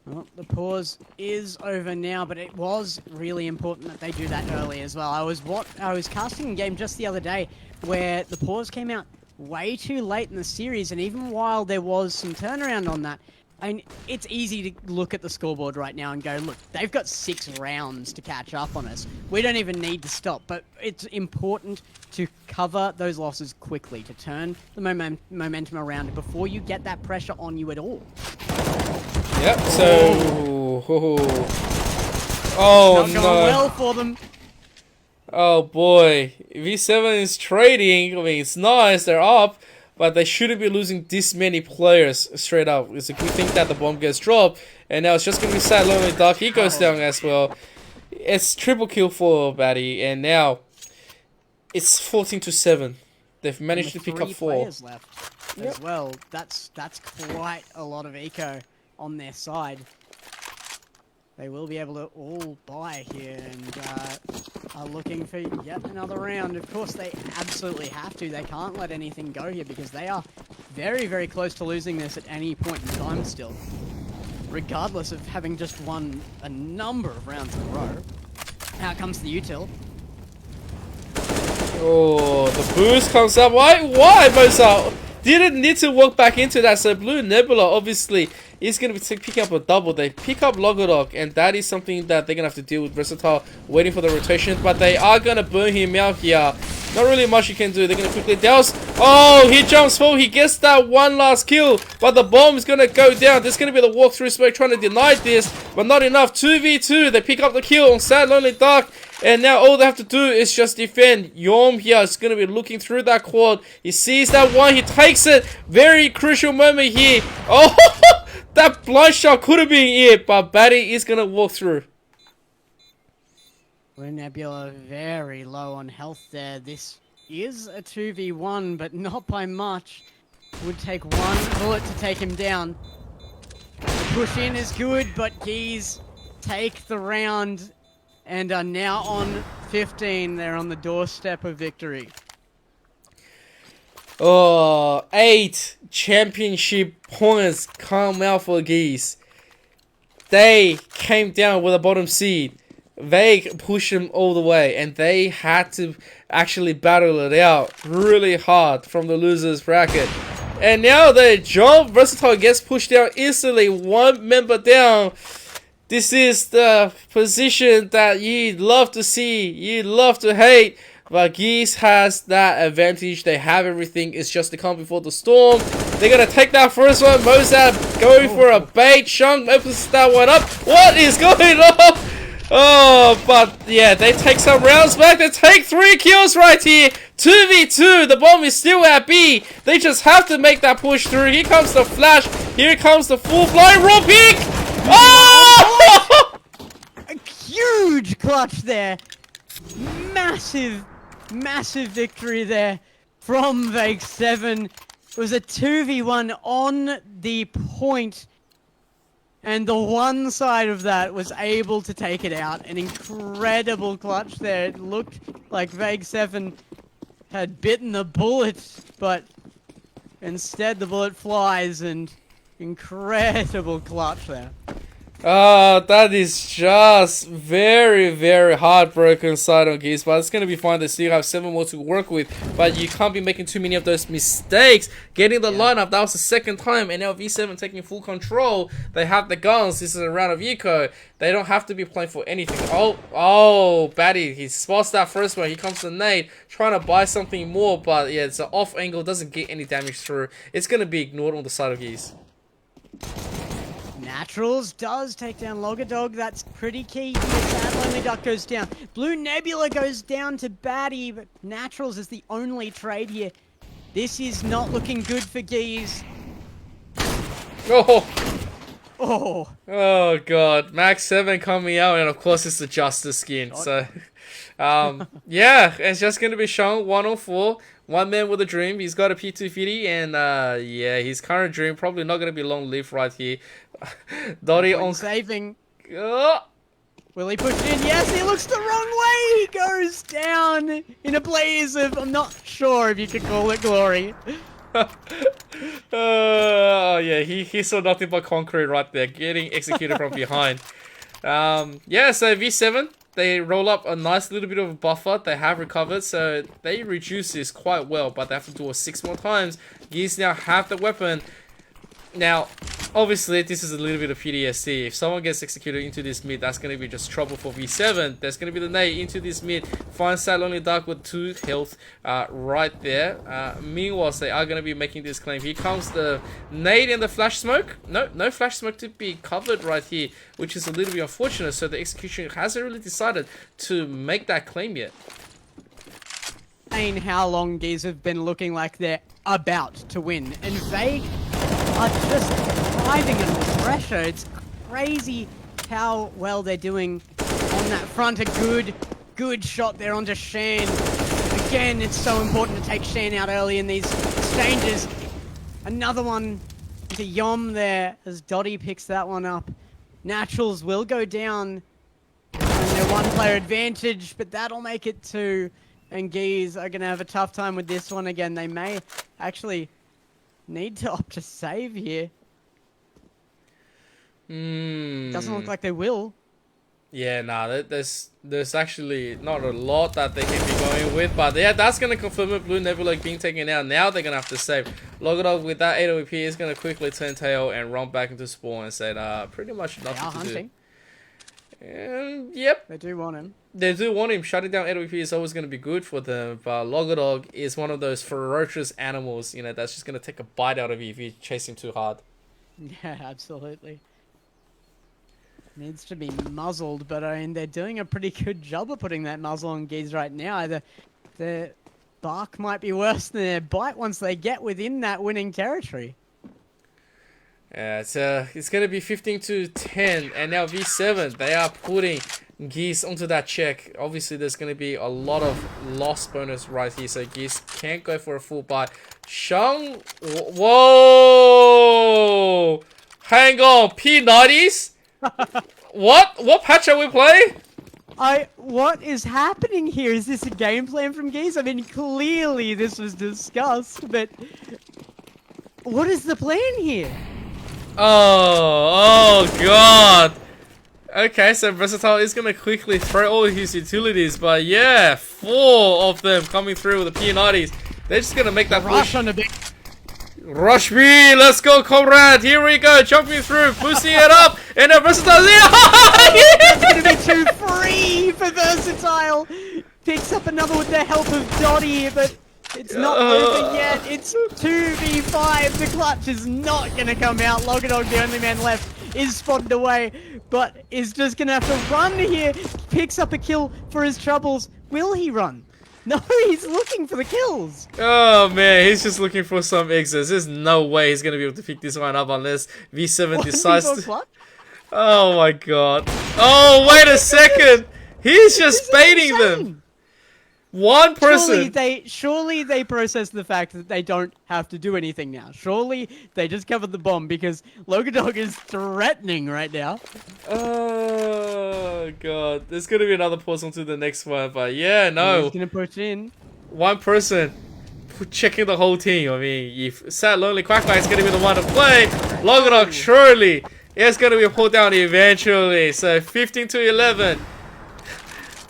Speaker 2: Well, the pause is over now, but it was really important that they do that early as well. I was casting a game just the other day where the pause came out way too late in the series, and even while there was some turnaround on that, I mean, it's easy to look at the scoreboard right now and go, look, they've got 6 rounds to catch up on us. We don't even need to stop, but it's important to cover those losses quickly, to turn the momentum around before you get that pressure on you at all.
Speaker 1: Yep, so... Oh,
Speaker 2: not going well for them.
Speaker 1: Oh boy, V7 is trading. I mean, it's nice, they're up, but they shouldn't be losing this many players straight up. It's a good thing that the bomb gets dropped, and now it's just gonna be sad lonely Dark. He goes down as well. It's triple kill for Batty, and now it's 14-7. They've managed to pick up 4
Speaker 2: players left as well. That's quite a lot of eco on their side. They will be able to all buy here and are looking for yet another round. Of course, they absolutely have to. They can't let anything go here because they are very, very close to losing this at any point in time still, regardless of having just won a number of rounds in a row. Out comes the util.
Speaker 1: Oh, the boost comes up. Why, Mozart? Didn't need to walk back into that. So Blue Nebula obviously is going to be picking up a double. They pick up Logodok, and that is something that they're going to have to deal with. Versatile waiting for the rotation, but they are going to burn him out here. Not really much you can do. They're going to quickly douse. Oh, he jumps forward. He gets that one last kill, but the bomb is going to go down. There's going to be the walkthrough smoke trying to deny this, but not enough. 2v2. They pick up the kill on Sad Lonely Dark. And now all they have to do is just defend. Yom here is going to be looking through that quad. He sees that one. He takes it. Very crucial moment here. Oh, that blind shot could have been it. But Batty is going to walk through.
Speaker 2: Blue Nebula very low on health there. This is a 2v1, but not by much. Would take one bullet to take him down. The push in is good, but Geese take the round and are now on 15. They're on the doorstep of victory.
Speaker 1: Oh, 8 championship points come out for Geese. They came down with a bottom seed. They pushed them all the way, and they had to actually battle it out really hard from the losers bracket. And now they jump. Versatile gets pushed down instantly. 1 member down. This is the position that you love to see, you love to hate, but Geese has that advantage. They have everything. It's just the calm before the storm. They're going to take that first one. Mozart going for a bait. Shung opens that one up. What is going on? Oh, but yeah, they take some rounds back. They take 3 kills right here. 2v2. The bomb is still at B. They just have to make that push through. Here comes the flash. Here comes the full blind raw peek. Oh!
Speaker 2: A huge clutch there. Massive, massive victory there from Vague 7. It was a 2v1 on the point, and the one side of that was able to take it out. An incredible clutch there. It looked like Vague 7 had bitten the bullet, but instead the bullet flies, and incredible clutch there.
Speaker 1: That is just very, very heartbroken side on Geese, but it's going to be fine. They still have 7 more to work with, but you can't be making too many of those mistakes. Getting the lineup, that was the 2nd time, and now V7 taking full control. They have the guns. This is a round of eco. They don't have to be playing for anything. Oh, Batty, he spots that first one. Here comes the nade, trying to buy something more, but yeah, it's an off angle, doesn't get any damage through. It's going to be ignored on the side of Geese.
Speaker 2: Naturals does take down Logadog. That's pretty key here. Sad Lonely Duck goes down. Blue Nebula goes down to Batty, but Naturals is the only trade here. This is not looking good for Geese.
Speaker 1: Oh,
Speaker 2: Oh,
Speaker 1: oh god. Max 7 coming out, and of course it's the Justice skin. So, yeah, it's just going to be shown 104. One man with a dream. He's got a P250, and yeah, his current dream probably not going to be long lived right here. Dotty on
Speaker 2: saving.
Speaker 1: Oh.
Speaker 2: Will he push in? Yes, he looks the wrong way. He goes down in a blaze of, I'm not sure if you could call it glory.
Speaker 1: Yeah, he saw nothing but concrete right there, getting executed from behind. Yeah, so V7, they roll up a nice little bit of a buffer. They have recovered, so they reduce this quite well, but they have to do it 6 more times. Geese now have the weapon. Now, obviously, this is a little bit of PTSD. If someone gets executed into this mid, that's going to be just trouble for V7. There's going to be the nade into this mid. Finds Sad Lonely Duck with 2 health right there. Meanwhile, they are going to be making this claim. Here comes the nade and the flash smoke. No flash smoke to be covered right here, which is a little bit unfortunate. So the execution hasn't really decided to make that claim yet.
Speaker 2: How long Geese have been looking like they're about to win, and they are just thriving under pressure. It's crazy how well they're doing on that front. A good shot there onto Shan. Again, it's so important to take Shan out early in these exchanges. Another one to Yom there as Dotty picks that one up. Naturals will go down, and they're 1-player advantage, but that'll make it 2. And Geese are going to have a tough time with this one again. They may actually need to opt to save here. Doesn't look like they will.
Speaker 1: Yeah, nah, there's actually not a lot that they can be going with. But yeah, that's going to confirm it. Blue Nebula being taken out. Now they're going to have to save. Logadog with that AWP is going to quickly turn tail and run back into spawn and say, pretty much nothing to hunting. Do. And yep.
Speaker 2: They do want him.
Speaker 1: They do want him. Shutting down AWP is always going to be good for them. But Logadog is one of those ferocious animals, you know, that's just going to take a bite out of you if you chase him too hard.
Speaker 2: Yeah, absolutely. Needs to be muzzled, but I mean, they're doing a pretty good job of putting that muzzle on Geese right now. Their bark might be worse than their bite once they get within that winning territory.
Speaker 1: Yeah, it's going to be 15-10, and now V7, they are putting Geese onto that check. Obviously, there's going to be a lot of loss bonus right here, so Geese can't go for a full bite. Shang, whoa! Hang on, P90s? What patch are we playing?
Speaker 2: What is happening here? Is this a game plan from Geese? I mean, clearly this was discussed, but what is the plan here?
Speaker 1: Oh god. Okay, so Versatile is going to quickly throw all of his utilities, but yeah, 4 of them coming through with the P90s. They're just going to make that
Speaker 2: rush on a bit.
Speaker 1: Rush me, let's go, comrade. Here we go, jumping through, boosting it up, and then Versatile.
Speaker 2: It's going to be 2 free for Versatile. Picks up another with the help of Dotty, but it's not over yet. It's 2v5. The clutch is not going to come out. Logadog, the only man left, is spotted away, but is just going to have to run here. Picks up a kill for his troubles. Will he run? No, he's looking for the kills.
Speaker 1: Oh man, he's just looking for some exits. There's no way he's going to be able to pick this one up unless V7 decides to... Oh my god. Oh, wait a second. He's just baiting them. One person.
Speaker 2: Surely they process the fact that they don't have to do anything now. Surely they just covered the bomb because Logadog is threatening right now.
Speaker 1: Oh god, there's gonna be another pause onto the next one, but yeah, no.
Speaker 2: He's gonna push in.
Speaker 1: One person checking the whole team. I mean, if Sad Lonely Quackbite is gonna be the one to play, Logadog surely is gonna be pulled down eventually. So 15-11.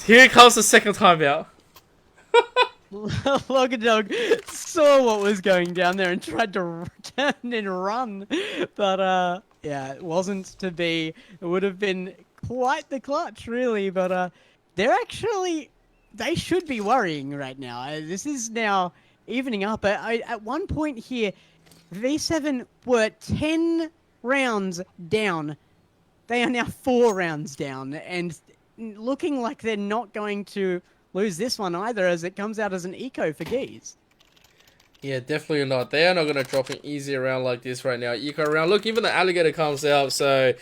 Speaker 1: Here comes the second timeout.
Speaker 2: Logadog saw what was going down there and tried to turn and run, but yeah, it wasn't to be. It would have been quite the clutch, really, but they should be worrying right now. This is now evening up. At one point here, V7 were 10 rounds down. They are now 4 rounds down, and looking like they're not going to lose this one either, as it comes out as an eco for Geese.
Speaker 1: Yeah, definitely not. They are not going to drop an easy round like this right now. Eco round. Look, even the alligator comes out, so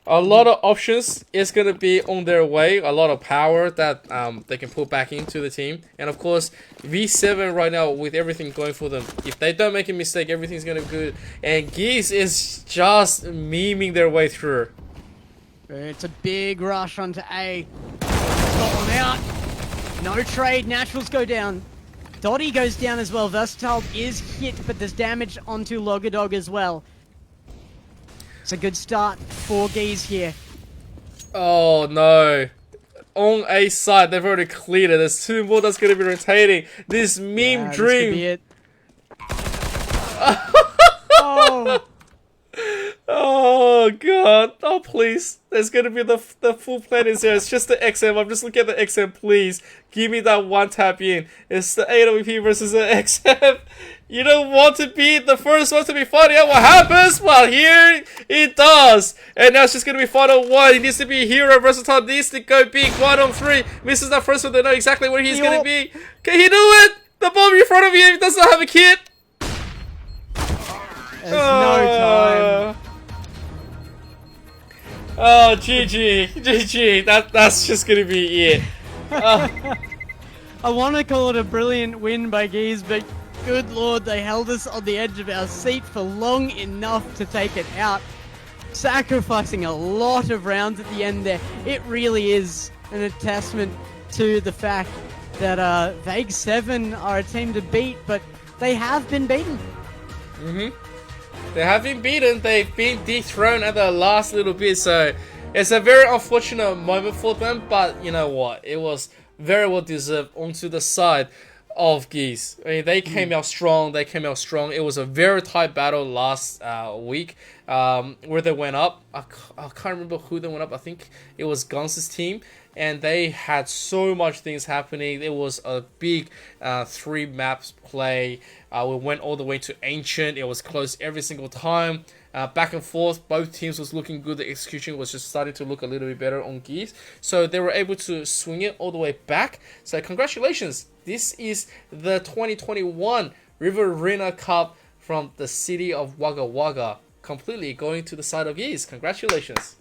Speaker 1: a lot of options is going to be on their way. A lot of power that they can put back into the team. And of course, V7 right now with everything going for them. If they don't make a mistake, everything's going to be good. And Geese is just memeing their way through.
Speaker 2: It's a big rush onto A. Got one out. No trade. Naturals go down. Dottie goes down as well. Versatile is hit, but there's damage onto Logadog as well. It's a good start for Geese here.
Speaker 1: Oh no. On A side, they've already cleared it. There's 2 more that's going to be rotating. This meme dream.
Speaker 2: This could be it. Oh.
Speaker 1: Oh god. Oh please. There's gonna be the full plan is there. It's just the XM. I'm just looking at the XM, please. Give me that one tap in. It's the AWP versus the XM. You don't want to be the first one to be finding out what happens. Well, here it does. And now it's just gonna be final one. He needs to be a hero. Versatile needs to go big. 1 on 3. Misses that first one. They know exactly where he's gonna be. Can he do it? The bomb in front of him does not have a kit.
Speaker 2: There's no time.
Speaker 1: Oh, GG. That's just gonna be it.
Speaker 2: I want to call it a brilliant win by Geese, but good lord, they held us on the edge of our seat for long enough to take it out, sacrificing a lot of rounds at the end there. It really is an attestament to the fact that Vague 7 are a team to beat, but they have been beaten.
Speaker 1: They have been beaten. They've been dethroned at the last little bit, so it's a very unfortunate moment for them, but you know what? It was very well deserved onto the side of Geese. I mean, they came out strong. It was a very tight battle last week where they went up. I can't remember who they went up. I think it was Guns' team. And they had so much things happening. It was a big 3 maps play. We went all the way to Ancient. It was close every single time. Back and forth. Both teams was looking good. The execution was just starting to look a little bit better on Geese. So they were able to swing it all the way back. So congratulations. This is the 2021 Riverina Cup from the city of Wagga Wagga. Completely going to the side of Geese. Congratulations.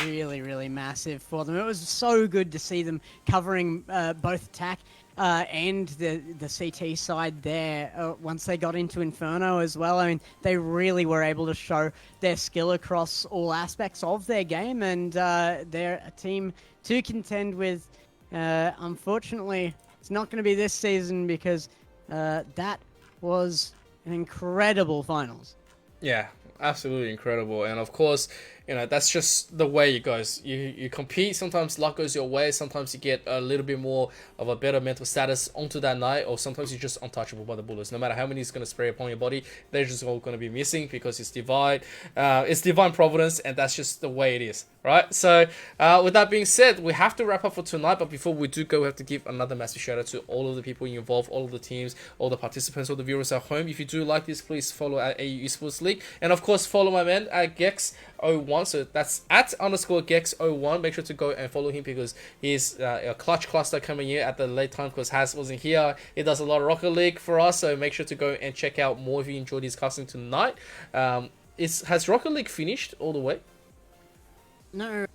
Speaker 2: Really massive for them. It was so good to see them covering both attack and the CT side there once they got into Inferno as well. I mean, they really were able to show their skill across all aspects of their game, and they're a team to contend with. Unfortunately, it's not going to be this season because that was an incredible finals.
Speaker 1: Yeah, absolutely incredible. And of course, you know, that's just the way it goes. You compete, sometimes luck goes your way, sometimes you get a little bit more of a better mental status onto that night, or sometimes you're just untouchable by the bullets. No matter how many is going to spray upon your body, they're just all going to be missing because it's divine providence, and that's just the way it is, right? So with that being said, we have to wrap up for tonight, but before we do go, we have to give another massive shout out to all of the people involved, all of the teams, all the participants, all the viewers at home. If you do like this, please follow at AU Esports League, and of course follow my man at Gex01. So that's at _ Gex01. Make sure to go and follow him because he's a clutch cluster coming here at the late time because Has wasn't here. He does a lot of Rocket League for us, so make sure to go and check out more if you enjoyed his casting tonight. Has Rocket League finished all the way?
Speaker 2: No,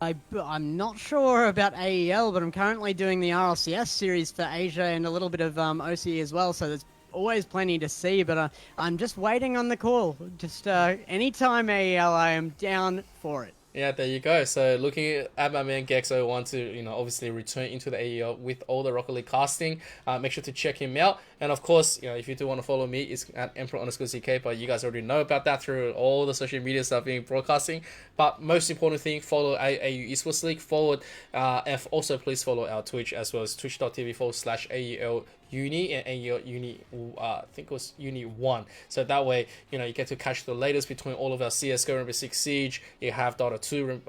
Speaker 2: I'm not sure about AEL, but I'm currently doing the RLCS series for Asia and a little bit of OC as well, so there's always plenty to see, but I'm just waiting on the call. Just anytime AEL, I am down for it.
Speaker 1: Yeah, there you go. So looking at my man Gex01 to, you know, obviously return into the AEL with all the Rocket League casting. Make sure to check him out. And of course, you know, if you do want to follow me, it's at Emperor_CK, but you guys already know about that through all the social media stuff being broadcasting. But most important thing, follow AU Esports League forward. And also please follow our Twitch as well as twitch.tv/AEL Uni and AEL Uni, I think it was Uni 1. So that way, you know, you get to catch the latest between all of our CSGO, Rainbow Six Siege, you have Dota 2, you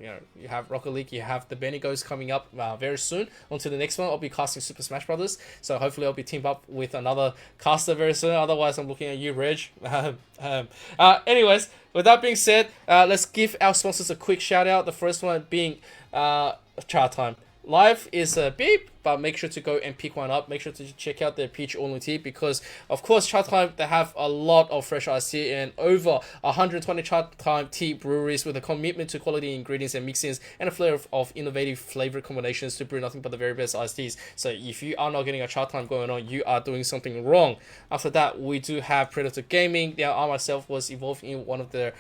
Speaker 1: know, you have Rocket League, you have the Benigos coming up very soon. On to the next one, I'll be casting Super Smash Brothers. So hopefully I'll be teamed up with another caster very soon. Otherwise, I'm looking at you, Reg. Anyways, with that being said, let's give our sponsors a quick shout out. The first one being Chatime. Live is a beep, but make sure to go and pick one up. Make sure to check out their peach oolong tea because, of course, Chatime, they have a lot of fresh iced tea and over 120 Chatime tea breweries with a commitment to quality ingredients and mixings and a flair of innovative flavor combinations to brew nothing but the very best iced teas. So if you are not getting a Chatime going on, you are doing something wrong. After that, we do have Predator Gaming. Now, I myself was involved in one of their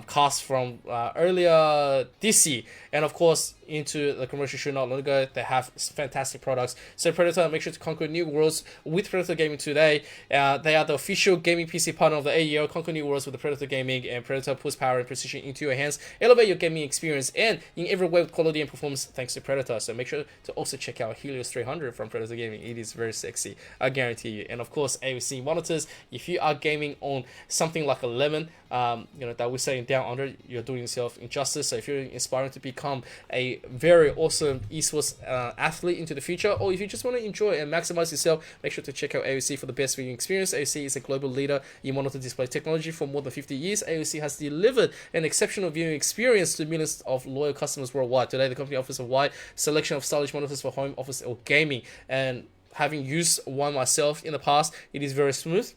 Speaker 1: casts from earlier this year, and of course, into the commercial shoot not long ago. They have fantastic products. So Predator, make sure to conquer new worlds with Predator Gaming today. They are the official gaming PC partner of the AEL. Conquer new worlds with the Predator Gaming, and Predator puts power and precision into your hands. Elevate your gaming experience and in every way with quality and performance thanks to Predator. So make sure to also check out Helios 300 from Predator Gaming. It is very sexy, I guarantee you. And of course, AOC Monitors. If you are gaming on something like a lemon, you know, that we're saying down under, you're doing yourself injustice. So if you're inspiring to become a very awesome esports athlete into the future, or if you just want to enjoy and maximize yourself, make sure to check out AOC for the best viewing experience. AOC is a global leader in monitor display technology for more than 50 years. AOC has delivered an exceptional viewing experience to millions of loyal customers worldwide. Today, the company offers a wide selection of stylish monitors for home, office, or gaming. And having used one myself in the past, it is very smooth.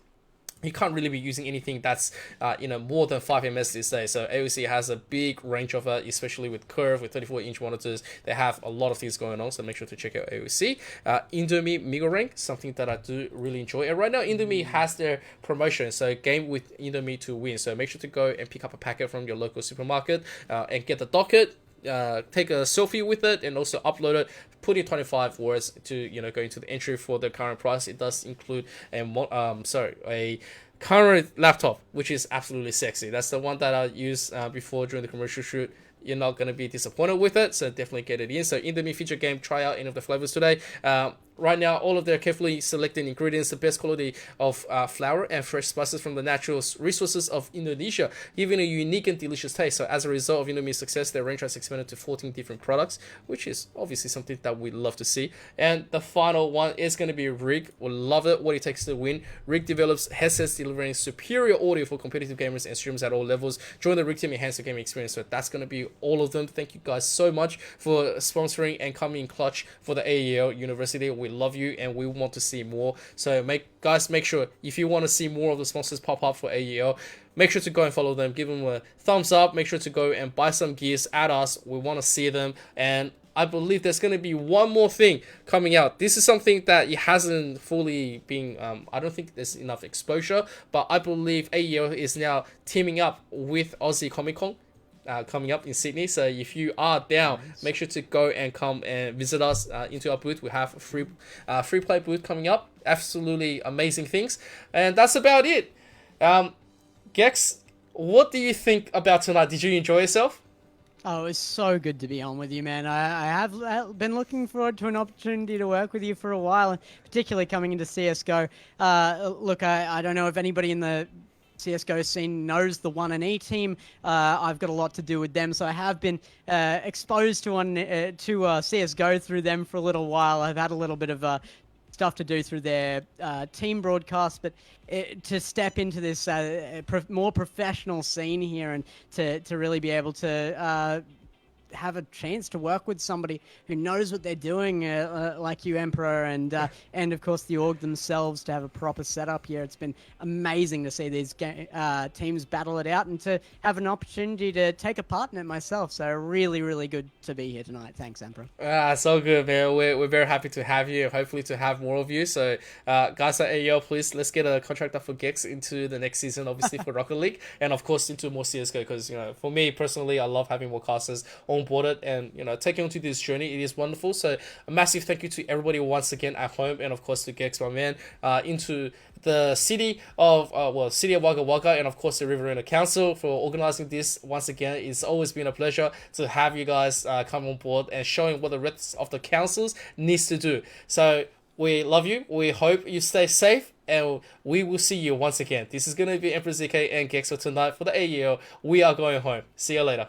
Speaker 1: You can't really be using anything that's you know, more than 5 ms these days. So AOC has a big range of it, especially with curve, with 34-inch monitors. They have a lot of things going on, so make sure to check out AOC. Indomie Migo Rank, something that I do really enjoy. And right now, Indomie has their promotion, so game with Indomie to win. So make sure to go and pick up a packet from your local supermarket and get the docket. Take a selfie with it and also upload it. Put in 25 words to, you know, go into the entry for the current price. It does include a current laptop, which is absolutely sexy. That's the one that I used before during the commercial shoot. You're not going to be disappointed with it, so definitely get it in. So Indomie feature game, try out any of the flavors today. Right now, all of their carefully selected ingredients, the best quality of flour and fresh spices from the natural resources of Indonesia, giving a unique and delicious taste. So as a result of Indomie's success, their range has expanded to 14 different products, which is obviously something that we love to see. And the final one is going to be Rig. We love it, what it takes to win. Rig develops headsets delivering superior audio for competitive gamers and streamers at all levels. Join the Rig team, enhance your gaming experience. So that's going to be all of them. Thank you guys so much for sponsoring and coming in clutch for the AEL University. We love you and we want to see more. So make sure if you want to see more of the sponsors pop up for AEL, make sure to go and follow them, give them a thumbs up, make sure to go and buy some gears at us. We want to see them. And I believe there's going to be one more thing coming out. This is something that it hasn't fully been, I don't think there's enough exposure, but I believe AEL is now teaming up with Aussie Comic Con coming up in Sydney. So if you are down, make sure to go and come and visit us into our booth. We have a free play booth coming up. Absolutely amazing things. And that's about it. Gex, what do you think about tonight? Did you enjoy yourself?
Speaker 2: Oh, it's so good to be on with you, man. I have been looking forward to an opportunity to work with you for a while, and particularly coming into CSGO. Look, I don't know if anybody in the CSGO scene knows the 1&E team. I've got a lot to do with them, so I have been exposed to CSGO through them for a little while. I've had a little bit of stuff to do through their team broadcast, but to step into this more professional scene here and to really be able to have a chance to work with somebody who knows what they're doing, like you, Emperor, and of course the org themselves, to have a proper setup here. It's been amazing to see these teams battle it out and to have an opportunity to take a part in it myself. So really, really good to be here tonight. Thanks, Emperor.
Speaker 1: So good, man. We're very happy to have you, and hopefully to have more of you. So guys at AEL, please, let's get a contract up for Gex into the next season, obviously for Rocket League, and of course into more CSGO, because, you know, for me personally, I love having more casters on board it and, you know, taking onto this journey. It is wonderful. So a massive thank you to everybody once again at home, and of course to Gex, my man, into the city of Wagga Wagga, and of course the Riverina Council for organizing this once again. It's always been a pleasure to have you guys come on board and showing what the rest of the councils needs to do. So we love you. We hope you stay safe, and we will see you once again. This is gonna be Emperor ZK and Gexo tonight for the AEL. We are going home. See you later.